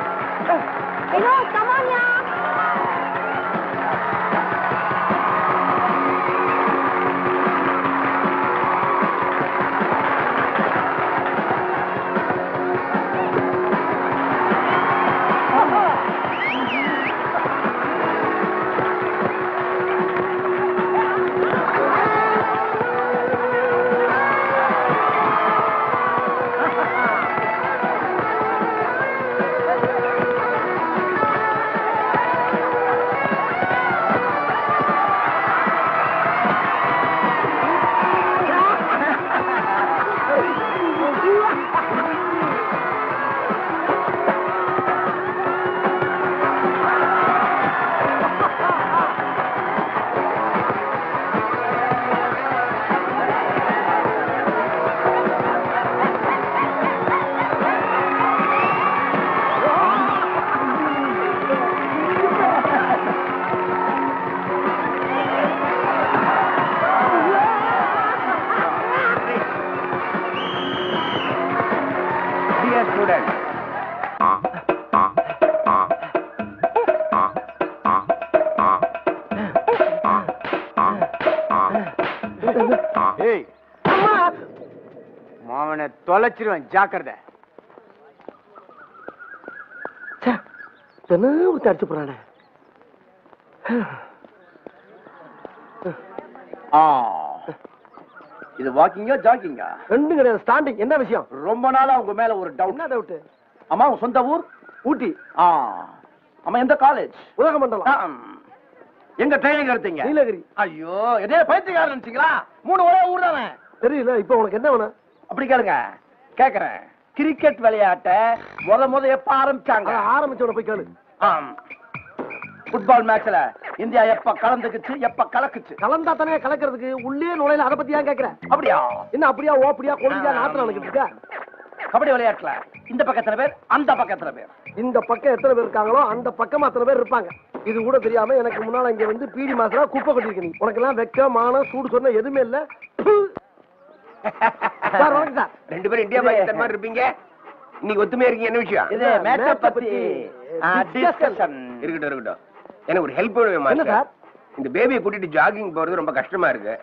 மாவனை தொலைச்சிருவேன், ஜாக்கிரதை.
அடிச்சு போறானே.
இது வாக்கிங்கா ஜாக்கிங்கா?
ரெண்டும் கிடையாது, ஸ்டாண்டிங். என்ன விஷயம்?
ரொம்ப நாளா உங்க மேல ஒரு டவுட்.
என்ன டவுட்?
அம்மா உன் சொந்த ஊர்? ஊட்டி. அம்மா எந்த காலேஜ்? உதகமண்டலம். எங்க ட்ரைனிங் எடுத்தீங்க? நீலகிரி. ஐயோ எதே பைத்தியக்காரன் நினைச்சீங்களா? 3 ஒரே ஊர் தானே.
தெரியல. இப்போ உனக்கு என்ன வேணும்?
அப்படி கேளுங்க. கேக்குறேன். கிரிக்கெட் விளையாட்ட முத எப்ப ஆரம்பிச்சாங்க?
ஆரம்பிச்சோட போய் கேளு.
ஃபுட்பால் மேட்ச்ல இந்தியா எப்ப கலந்துக்குச்சு, எப்ப கலக்குச்சு?
கலந்தா தானே கலக்கிறதுக்கு. உள்ளே நுழையில அதை பத்தி ஏன் கேக்குறேன்?
அப்படியா?
என்ன அப்படியா ஓப்படியா கொழுந்தியா நாத்துல நடக்கிட்டு இருக்கா?
கபடி விளையாட்டுல இந்த பக்கத்துல பேர், அந்த பக்கத்துல பேர்.
இந்த பக்கம் எத்தனை பேர் இருக்காங்களோ அந்த பக்கம் அத்தனை பேர் இருப்பாங்க. இது கூட தெரியாம எனக்கு முன்னால இங்க வந்து பீடி மாசா குப்பை கொட்டிருக்க நீ. உனக்கு எல்லாம் வெக்க மான சூடு சொன்ன எதுவுமே இல்ல. சார் வணக்கம் சார்.
2 பேரும் இந்தியா பாகிஸ்தான் மாதிரி இருப்பீங்க. இன்னைக்கு ஒத்துமையா இருக்கீங்க. என்ன விஷயம்? இது மேட்ச் பத்தி டிஸ்கஷன். இருக்கட்டும். எனக்கு ஒரு ஹெல்ப் வேணும்.
என்ன சார்?
இந்த பேபியை கூட்டிட்டு ஜாகிங் போறது ரொம்ப கஷ்டமா இருக்கு.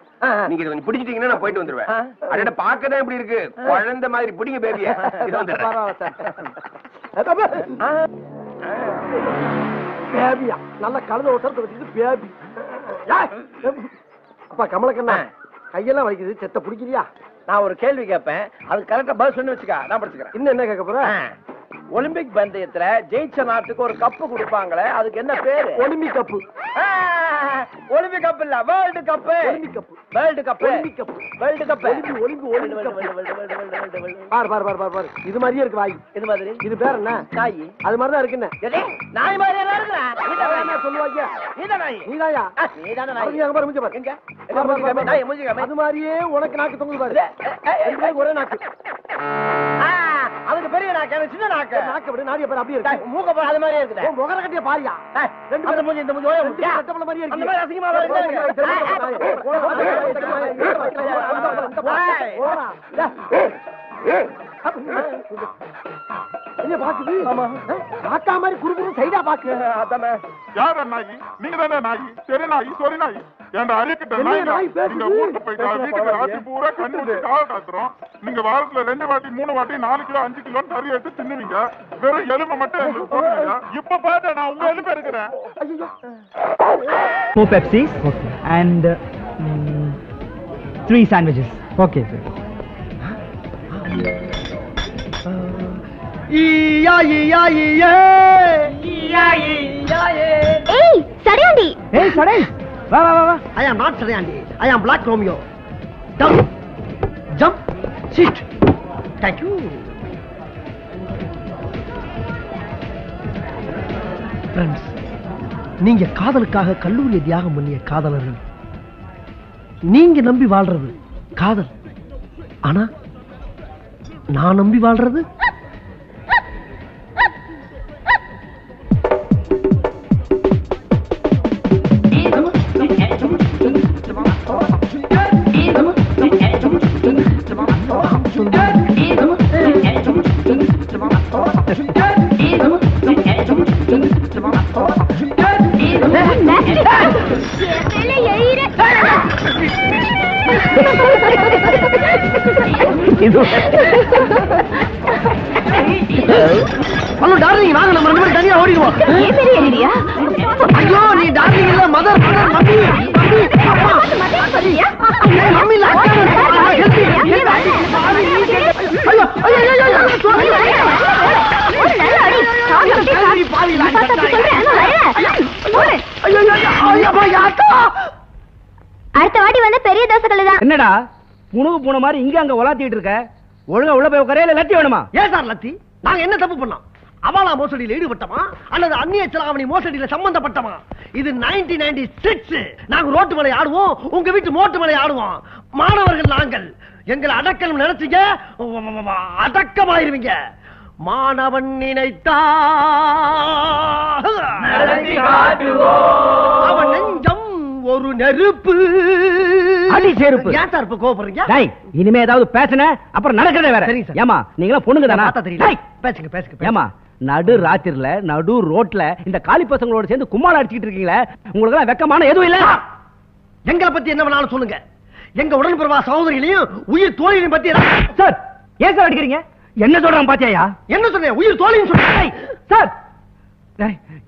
நீங்க இதை கொஞ்சம் பிடிச்சிட்டீங்கன்னா நான் போயிட்டு வந்துருவேன். அட பாக்கதான் இப்படி இருக்கு, குழந்தை மாதிரி. பிடிங்க பேபியை.
பேபியா நல்ல கலந்த ஒருத்தரத்தை வச்சுட்டு பேபி. அப்பா கமலக்கண்ணா கையெல்லாம் வலிக்குது. செத்த பிடிக்கிறியா?
நான் ஒரு கேள்வி கேட்பேன், அது கரெக்டா பதில் சொல்லி வச்சுக்க. நான் படிச்சுக்கிறேன்.
இன்னும் என்ன கேட்க போற?
ஒலிம்பிக் பந்தயத்துல ஜெயிச்ச நாட்டுக்கு ஒரு கப்பு கொடுப்பாங்களே, அதுக்கு என்ன பேரு?
Olympic cup.
ஒலிம்பிக் கப் இல்ல, world cup.
Olympic cup.
World cup.
Olympic cup.
World cup.
Olympic cup. பாரு இது மாதிரியே இருக்கு வாய்.
இது மாதிரி.
இது பேர் என்ன? நாய். அது மாதிரி தான் இருக்கு. என்ன
நாய் மாதிரி எல்லாம் இருக்குடா.
என்ன சொல்லுவாங்க?
நீதான் நாய்.
நீதாயா?
நீதான நாய்.
அங்க பாரு மூஞ்சி பாரு.
எங்க?
நாய் மூஞ்சி காமி. அது மாதிரியே உனக்கு நாக்கு தொங்குது பாரு. ரெண்டு ஒரே நாக்கு.
அதுக்கு பெரிய நாக்கு, சின்ன நாக்கு.
நாக்கு விட நாடிய பாரு அப்படியே இருக்கு.
மூக்க பாரு அது மாதிரியே இருக்குது.
முகர கட்டிய பாரியா? ரெண்டு பேரும் மூஞ்சி இந்த மூஞ்சி ஒரே மூஞ்சி. கட்டப்பல மாதிரியே இருக்கு. அந்த மாதிரி அசிங்கமா வருது. என்ன பாக்குது? காக்கா மாதிரி குறுகுறு சைடா பாக்கு.
அதானே.
யார நாயி? நீங்க தானே நாயி? சரி நாயி, சொரி நாயி. ஏன்டா அறிக்கிட்ட நாய்? நீங்க ஊருக்கு போயிட்டா வீட்டுக்கு ராத்திரி பூரா கண்ணு வச்சு காவ காத்துறோம். நீங்க வாரத்துல 2 வாட்டி 3 வாட்டி 4 கிலோ 5 கிலோ கறி எடுத்து தின்னுவீங்க. வெறும் எலும்பை மட்டும் எங்களுக்கு போடுவீங்க. இப்ப பாத்தா நான் உங்க எலும்பு எடுக்கிறேன்.
4 Pepsis and 3 sandwiches. Okay, sir.
ஏய் சரியாண்டி.
Hey, Sadai. Va.
I am not Saryandi. I am Black Romeo. Jump. Sit. Thank you. Friends, நீங்க காதலுக்காக கல்லூரியை தியாகம் பண்ணிய காதலர்கள். நீங்க நம்பி வாழ்றது காதல். ஆனா நான் நம்பி வாழ்றது ஹலோ டார்லிங், வாங்க நம்ம 2 பேரும் தனியா ஓடிடுவோம்.
ஏன் பெரிய ஐடியா?
ஐயோ நீ டார்லிங் இல்ல, மதர் மம்மி அப்பா மம்மி
அடுத்த வாட்டி வந்து பெரிய தோசைகள் தான்.
என்னடா புணுகு போன மாதிரி இங்க அங்க உலாத்திட்டு இருக்க? ஒழுங்கா உள்ள போய் உட்காரே, இல்ல லத்தி வேணுமா?
ஏன் சார் லத்தி? நாங்க என்ன தப்பு பண்ணோம்? அவாலா மோசடியில் ஈடுபட்டமா அல்லது அந்நிய செலாவணி மோசடியில சம்பந்தப்பட்டமா? இது 1996. நாங்க ரோட்டு மலை ஆடுவோம், உங்க வீட்டு மோட்டு மலை ஆடுவோம். மாணவர்கள் நாங்கள். எங்களை அடக்கணும் நினைச்சீங்க, அடக்கமாயிருவீங்க. மாணவன் நினைத்தா அவன் நெஞ்சம் ஒரு நெருப்பு.
அடி செருப்பு.
ஏன் சார் இப்ப கோபப்படுறீங்க?
டேய், இனிமே ஏதாவது பேசுன அப்புறம் நடக்கிறதே வேற.
சரி சார்.
ஏமா நீங்களா பொண்ணுங்க தானா?
பார்த்தா தெரியல. பேசுங்க.
ஏமா நடு ராத்திரில நடு ரோட்ல இந்த காலி பசங்களோட சேர்ந்து கும்மாள அடிச்சிட்டு இருக்கீங்களே, உங்களுக்கு எல்லாம் வெக்கமான எதுவும் இல்ல?
எங்களை பத்தி என்ன வேணாலும் சொல்லுங்க. எங்க உடன்பிறவா சகோதரிகளையும் உயிர் தோழிகளையும் பத்தி
சார் ஏன் சார் அடிக்கிறீங்க? என்ன சொல்றான் பாத்தியா?
என்ன சொன்னேன்? உயிர் தோழின்னு சொன்னேன்
சார்.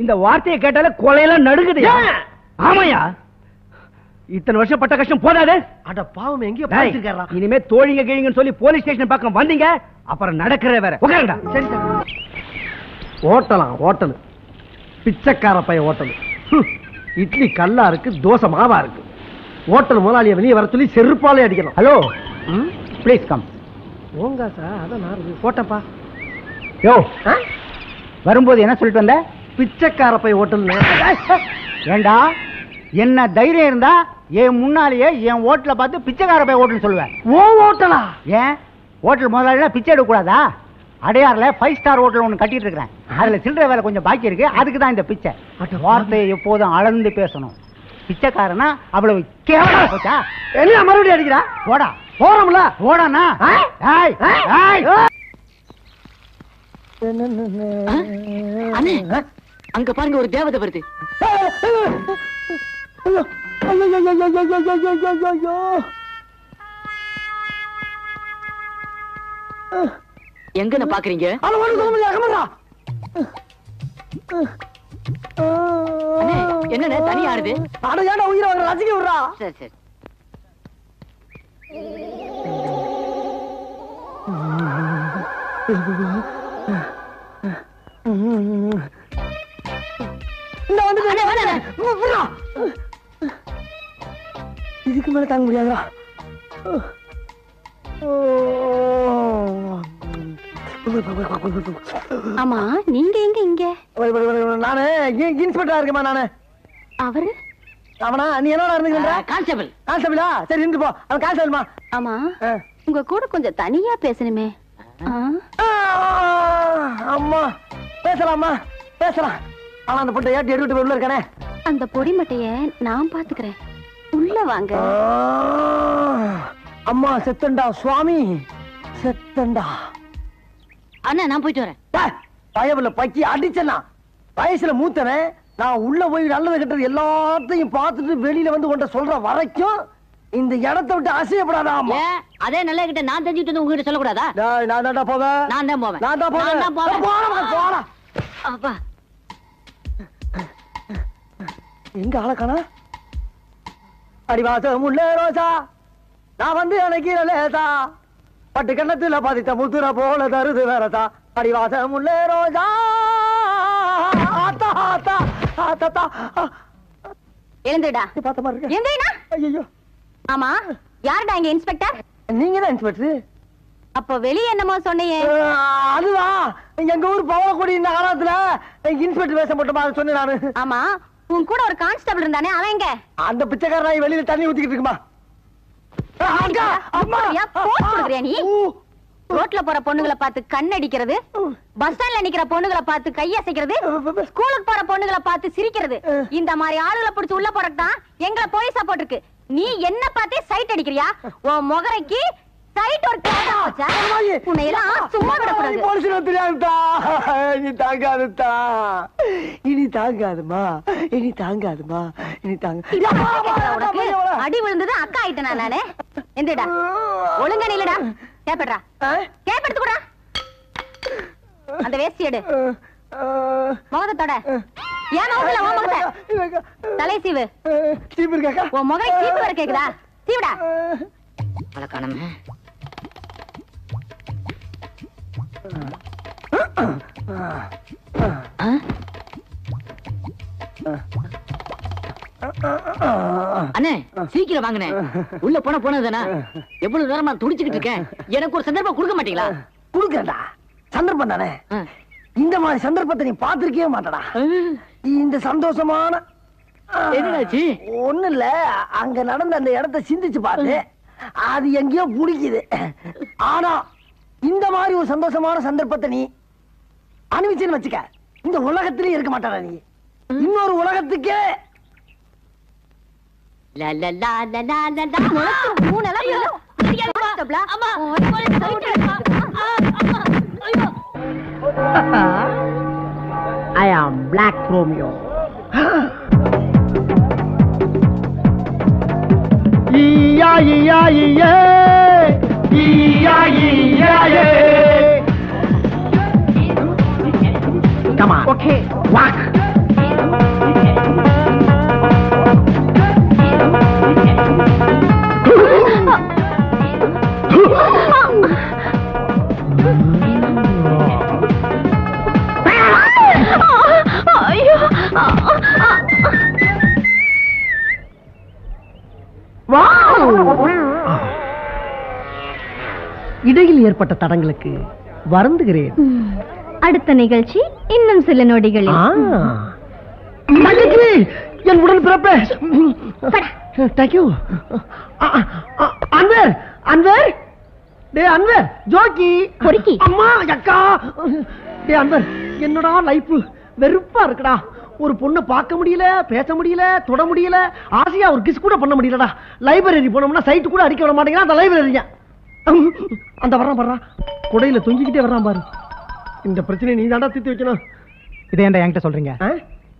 இந்த வார்த்தையை கேட்டாலே கொலையெல்லாம் நடுங்குது. ஆமாயா, இத்தனை வருஷம் பட்ட கஷ்டம் போதாது?
அட பாவம், எங்கேயோ பாத்துக்கறா.
இனிமே தோழிங்க கேளுங்கன்னு சொல்லி போலீஸ் ஸ்டேஷன் பக்கம் வந்தீங்க, அப்புறம் நடக்கிறே வேற. உட்காருடா.
சரி சார். ஓட்டலாம் ஹோட்டல், பிச்சைக்கார பையன் ஹோட்டல். இட்லி கல்லா இருக்கு, தோசை மாவா இருக்கு. ஹோட்டல் முதலாளியை வெளியே வர சொல்லி செருப்பாலே அடிக்கணும். Hello, please come. ஓங்கா சார், அதான் நான் போட்டப்பா. யோ, வரும்போது என்ன சொல்லிட்டு வந்த? பிச்சைக்கார பையன் ஹோட்டல். ஏண்டா, என்ன தைரியம் இருந்தா என் முன்னாலேயே என் ஹோட்டலை பார்த்து பிச்சைக்கார பையன் ஹோட்டல் சொல்லுவேன். ஓ ஹோட்டலா? ஏன் ஹோட்டல் முதலாளிலாம் பிச்சை எடுக்கக்கூடாதா? அடையாறுல 5 ஸ்டார் ஹோட்டல் ஒன்று கட்டிட்டு இருக்கிறேன். அதுல சில்லறை வேலை கொஞ்சம் பாக்கி இருக்கு, அதுக்கு தான் இந்த பிச்சை. வார்த்தையை எப்போதும் அளந்து பேசணும். பிச்சைக்காரனா அவ்வளவு கேவலமா போச்சா? என்ன மறுபடியும் அடிக்கிறா? போடா, போறோம்ல, போடானா.
அங்க பாருங்க, ஒரு தேவதை வருது. எங்க பாக்குறீங்க? என்ன தனியா ஆடுது?
அடையாட உயிரை வாங்குற ரசிக்க விடுறா.
சரி சரி.
இதுக்கு மேல தாங்க முடியாதா?
ஆமா, நீங்க எங்க இங்க?
நானு இன்ஸ்பெக்டரா இருக்கேமா. நானு
அவரு
அவனா? நீ என்னடா இருந்துக்கிற?
கான்ஸ்டபிள்.
கான்ஸ்டபிளா? சரி இருந்து போ. அவன் கான்ஸ்டபிள்மா.
ஆமா, உங்க கூட கொஞ்சம் தனியா பேசணுமே.
அம்மா, பேசலாமா? பேசலாம். ஆனா அந்த பொட்டை ஏட்டி எடுத்துட்டு போய் உள்ள இருக்கானே.
அந்த பொடி மட்டைய நான் பாத்துக்கிறேன். உள்ள வாங்க.
அம்மா செத்தண்டா சுவாமி, செத்தண்டா.
அண்ணா, நான் போயிட்டு வரேன்.
பயவுல பக்கி அடிச்சனா, வயசுல மூத்தவன். நான் உள்ள போய் நல்லது கெட்டது எல்லாத்தையும் பார்த்துட்டு வெளியில வந்து உன்கிட்ட சொல்ற வரைக்கும் இந்த இடத்தை விட்டு அசையப்படாதா?
அதே நல்ல கிட்ட நான் தெரிஞ்சுட்டு வந்து உங்ககிட்ட சொல்லக்கூடாதா?
நான் தான்டா போவேன்.
நான் தான் போவேன்.
நான் தான் போவேன். போடா.
அப்பா,
எங்க ஆளக்கானா? அடிவாசம் உள்ள ரோசா, நான் வந்து எனக்கு லேசா, பட்டு கண்ணத்துல பாதித்த முத்துற போல தருது வேறதா. அடிவாசம் உள்ள ரோசா.
எழுந்துடா.
பார்த்த மாதிரி இருக்கு.
எங்கேனா?
ஐயோ.
ஆமா, யாருடா இங்க இன்ஸ்பெக்டர்?
நீங்க தான் இன்ஸ்பெக்டர்.
அப்ப வெளிய என்னமோ சொன்னீங்க?
அதுவா, எங்க ஊர் பவளக்குடி இந்த காலத்துல இன்ஸ்பெக்டர் வேஷம் போட்டமா சொன்னேன் நானு.
ஆமா, உன் கூட ஒரு கான்ஸ்டபிள் இருந்தானே, அவன் எங்க?
அந்த பிச்சைக்காரன் வெளியில தண்ணி ஊத்திக்கிட்டு இருக்குமா.
நீ ரோட்ல போற பொண்ணுகளை பார்த்து கண் அடிக்கிறது, பஸ் ஸ்டாண்ட்ல நிக்கிற பொண்ணுகளை பார்த்து கையசைக்கிறது, ஸ்கூலுக்கு போற பொண்ணுகளை பார்த்து சிரிக்கிறது, இந்த மாதிரி ஆளுகளை பிடிச்சு உள்ள போறதுதான் எங்களை போலீஸ் சப்போர்ட் இருக்கு. நீ என்ன பார்த்தே சைட் அடிக்கிறியா? உன் முகரைக்கு சைட் ஒரு கேடா வச்சா உன்னை எல்லாம் சும்மா விடக்கூடாது.
போலீஸ் தெரியாதுதா. இனி தாங்காதுதா, இனி தாங்காதுமா, இனி தாங்காதுமா, இனி தாங்க.
அடி விழுந்தது அக்கா ஆயிட்டேனா நானு? எந்தடா ஒழுங்கா நில்லுடா. கேப்படா, கேப்படுத்து கூட. அந்த வேஷ்டி எடு, முகத்தோட. ஏன் முகத்துல உன் முகத்தை தலை சீவு.
சீப்பு இருக்காக்கா?
உன் முகம் சீப்பு வர கேக்குதா? சீவுடா.
பழக்கானமே. அண்ணே, சீக்கிரம் வாங்கண்ணே. உள்ள போனதுதானா? எவ்வளவு நேரமா துடிச்சுக்கிட்டு இருக்கேன். எனக்கு ஒரு சந்தர்ப்பம் கொடுக்க மாட்டீங்களா?
கொடுக்கறா. சந்தர்ப்பம் தானே. இந்த மாதிரி சந்தர்ப்பத்தை நீ பாத்திருக்கவே மாட்டடா. இந்த சந்தோஷமான
என்னாச்சு?
ஒண்ணு இல்ல, அங்க நடந்த அந்த இடத்தை சிந்திச்சு பாரு. அது எங்கேயோ பிடிக்குது. ஆனா இந்த மாதிரி ஒரு சந்தோஷமான சந்தர்ப்பத்தை நீ அனுபவிச்சுன்னு வச்சுக்க, இந்த உலகத்திலே இருக்க மாட்டாடா நீ. இன்னொரு உலகத்துக்கே I am Black Romeo. Come on. Okay. Walk. இடையில் ஏற்பட்ட தடங்களுக்கு வருந்துகிறேன்.
அடுத்த நிகழ்ச்சி இன்னும் சில நொடிகளில்.
என் உடல் பிறப்பே. தேங்க்யூ. அன்வர், அன்வர், டே அன்வர், ஜோக்கி,
பொறுக்கி,
அம்மா, அக்கா. டே அன்வர், என்னடா லைஃப் வெறுப்பா இருக்குடா. ஒரு பொண்ணை பார்க்க முடியல, பேச முடியல, தொட முடியல, ஆசையா ஒரு கிஸ் கூட பண்ண முடியலடா. லைப்ரரி போனோம்னா சைட்டு கூட அடிக்க விட மாட்டேங்கிறான் அந்த லைப்ரரியா. அந்த வர்றான் பாரு, குடையில தொங்கிக்கிட்டே வர்றான் பாரு. இந்த பிரச்சனையை நீ தாண்டா தீர்த்து வைக்கணும்.
இதை ஏன்டா என்கிட்ட சொல்றீங்க?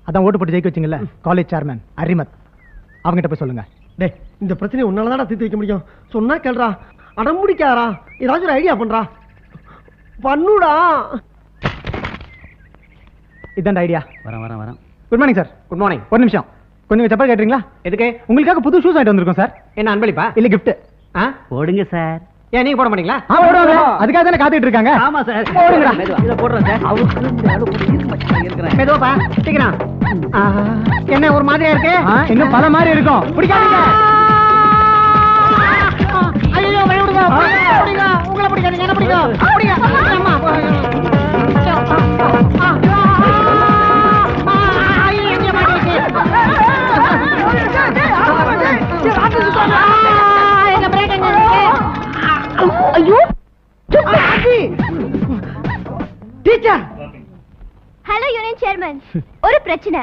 அதான் ஓட்டு போட்டு ஜெயிக்க வச்சிங்கல்ல காலேஜ் சேர்மன் அரிமத், அவங்ககிட்ட போய் சொல்லுங்க.
டே, இந்த பிரச்சனையை உன்னாலதான்டா தீர்த்து வைக்க முடியும். சொன்னா கேள்றா, அடம் முடிக்காரா, ஏதாச்சும் ஒரு ஐடியா பண்றா, பண்ணுடா.
இதான் ஐடியா.
வரேன்.
Good morning sir. Good morning. ஒரு நிமிஷம், கொஞ்சம் செப்பல் கேட்டுறீங்களா? எதுக்கு? உங்களுக்காக புது ஷூஸ் ஆயிட்டு வந்திருக்கோம் சார். என்ன அன்பளிப்பா இல்ல கிஃப்ட்?
போடுங்க சார்.
ஏன் நீங்க போட மாட்டீங்களா? போடுவாங்க, அதுக்காக தானே காத்துட்டு இருக்காங்க. ஆமா சார், போடுங்கடா. இத போடுறேன் சார். மெதுவா சீக்கிரம். என்ன ஒரு மாதிரியா இருக்கு? இன்னும் பல மாதிரி இருக்கும். பிடிக்காதீங்க. ஐயோ பயப்படுங்க. உங்களை பிடிக்காதீங்க, என்ன பிடிக்கும்? அம்மா
ஐயோ
டீச்சர்.
ஹலோ யூனியன் சேர்மன், ஒரு பிரச்சனை.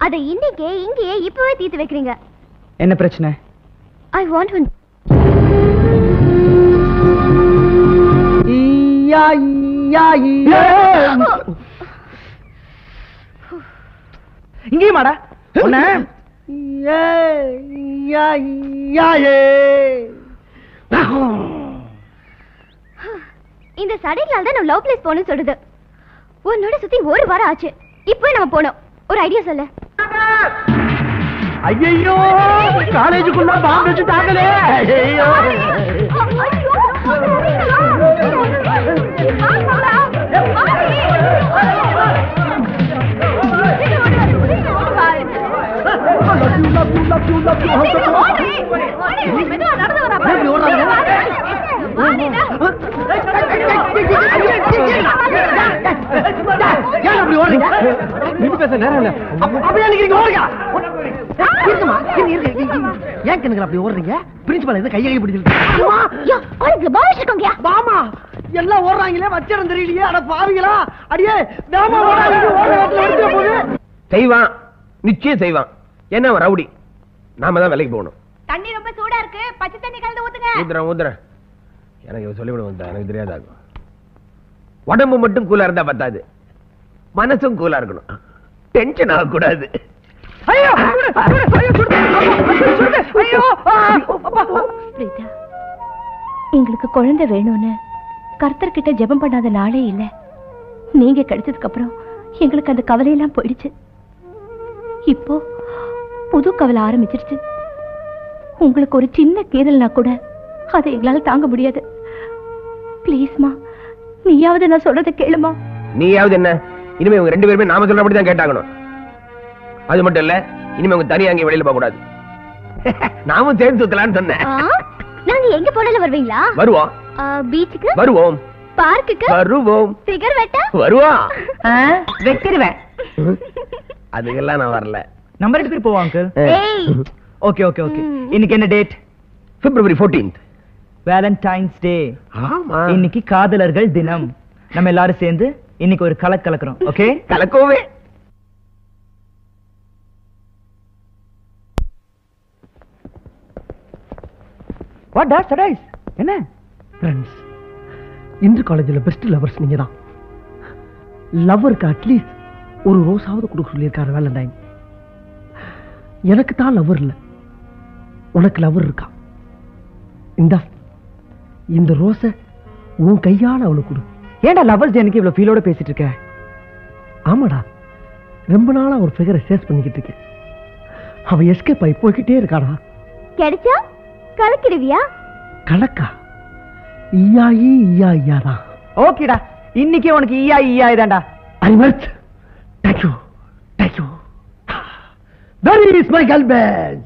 அதை இன்னைக்கே இங்கேயே இப்பவே தீர்த்து வைக்கிறீங்க.
என்ன பிரச்சனை?
I want one.
இங்கேயும் மாடா ஒண்ணு.
இந்த சடைகளால தான் நம்ம லவ் பிளேஸ் போகணும்னு சொல்றது. உன்னோட சுத்தி ஒரு வாரம் ஆச்சு, இப்போ நம்ம போனோம். ஒரு ஐடியா சொல்லு.
ஐயோ, காலேஜுக்குள்ள பாம்பு வச்சுட்டாங்களே. ஐயோ, பேச நேரம் இல்ல. அப்படி ஓடுறீங்க? பிரின்சிபல் எது கையை பிடிச்சிருக்கீங்க? பாமா எல்லாம் ஓடுறாங்களே, வச்சிடம் தெரியலையே. அட பாவிங்களா, அடியே தாமா
செய்வான், நிச்சயம் செய்வான். என்ன அவன் ரவுடி, நாம தான் வேலைக்கு போகணும்.
தண்ணி ரொம்ப சூடா இருக்கு, பச்சை தண்ணி கலந்து ஊத்துங்க.
ஊத்துறேன். எனக்கு சொல்லிவிடுவோம், எனக்கு தெரியாதாகும். உடம்பு மட்டும் கூலா இருந்தா பத்தாது, மனசும் கூலா இருக்கணும். டென்ஷன் ஆகக்கூடாது.
எங்களுக்கு குழந்தை வேணும்னு கர்த்தர் கிட்ட ஜெபம் பண்ணாத நாளே இல்ல. நீங்க கிடைச்சதுக்கு அப்புறம் எங்களுக்கு அந்த கவலையெல்லாம் போயிடுச்சு. இப்போ புது கவலை ஆரம்பிச்சிருச்சு. உங்களுக்கு ஒரு சின்ன கீறல்னா கூட அதை எங்களால தாங்க முடியாது. பிளீஸ்மா, நீயாவது நான் சொல்றத கேளுமா.
நீயாவது என்ன, இனிமே உங்க ரெண்டு பேருமே நாம சொல்றபடி தான் கேட்டாகணும். அது மட்டும் இல்ல, இனிமே உங்க தனியா அங்கே வெளியில போக கூடாது. நாமும் சேர்ந்து சுத்தலான்னு சொன்னேன்.
நாங்க எங்க போனாலும் வருவீங்களா?
வருவோம்.
பீச்சுக்கு வருவோம், பார்க்குக்கு வருவோம், ஃபிகர் வெட்ட வருவோம். வெட்டிடுவேன்.
அதுக்கெல்லாம் நான் வரல.
நம்பர் எடுத்துட்டு போவோம் அங்கிள். Okay okay okay. இன்னைக்கு என்ன டேட்?
February 14th.
வேலண்டைன்ஸ் டே.
ஆமா,
இன்னைக்கு காதலர்கள் தினம். நம்ம எல்லாரும் சேர்ந்து இன்னைக்கு ஒரு கலக்குறோம். ஓகே,
கலக்கோவே.
What that surprise? என்ன
ஃப்ரெண்ட்ஸ், இன்று காலேஜில் பெஸ்ட் லவர்ஸ் நீங்க தான். லவ்வருக்கு அட்லீஸ்ட் ஒரு ரோஸாவது கொடுக்க சொல்லியிருக்காரு வேலண்டைன். எனக்கு தான் லவர் இல்லை, உனக்கு லவர் இருக்கா. இந்த ரோஸை உன் கையால அவளுக்கு கொடு.
ஏன்டா லவர்ஸ் எனக்கு இவ்வளவு ஃபீலோட பேசிட்டு இருக்க?
ஆமாடா, ரொம்ப நாளா ஒரு ஃபிகரை சேஸ் பண்ணிக்கிட்டு இருக்கேன். அவ எஸ்கேப் ஆகி போய்கிட்டே இருக்காடா.
கிடைச்சா கலக்கிடுவியா?
கலக்கா? ஈயாயி ஈயாதான்.
ஓகேடா, இன்னைக்கு உனக்கு ஈயா ஈயா இதாண்டா.
அரிமத், thank you thank you. That is my girl band.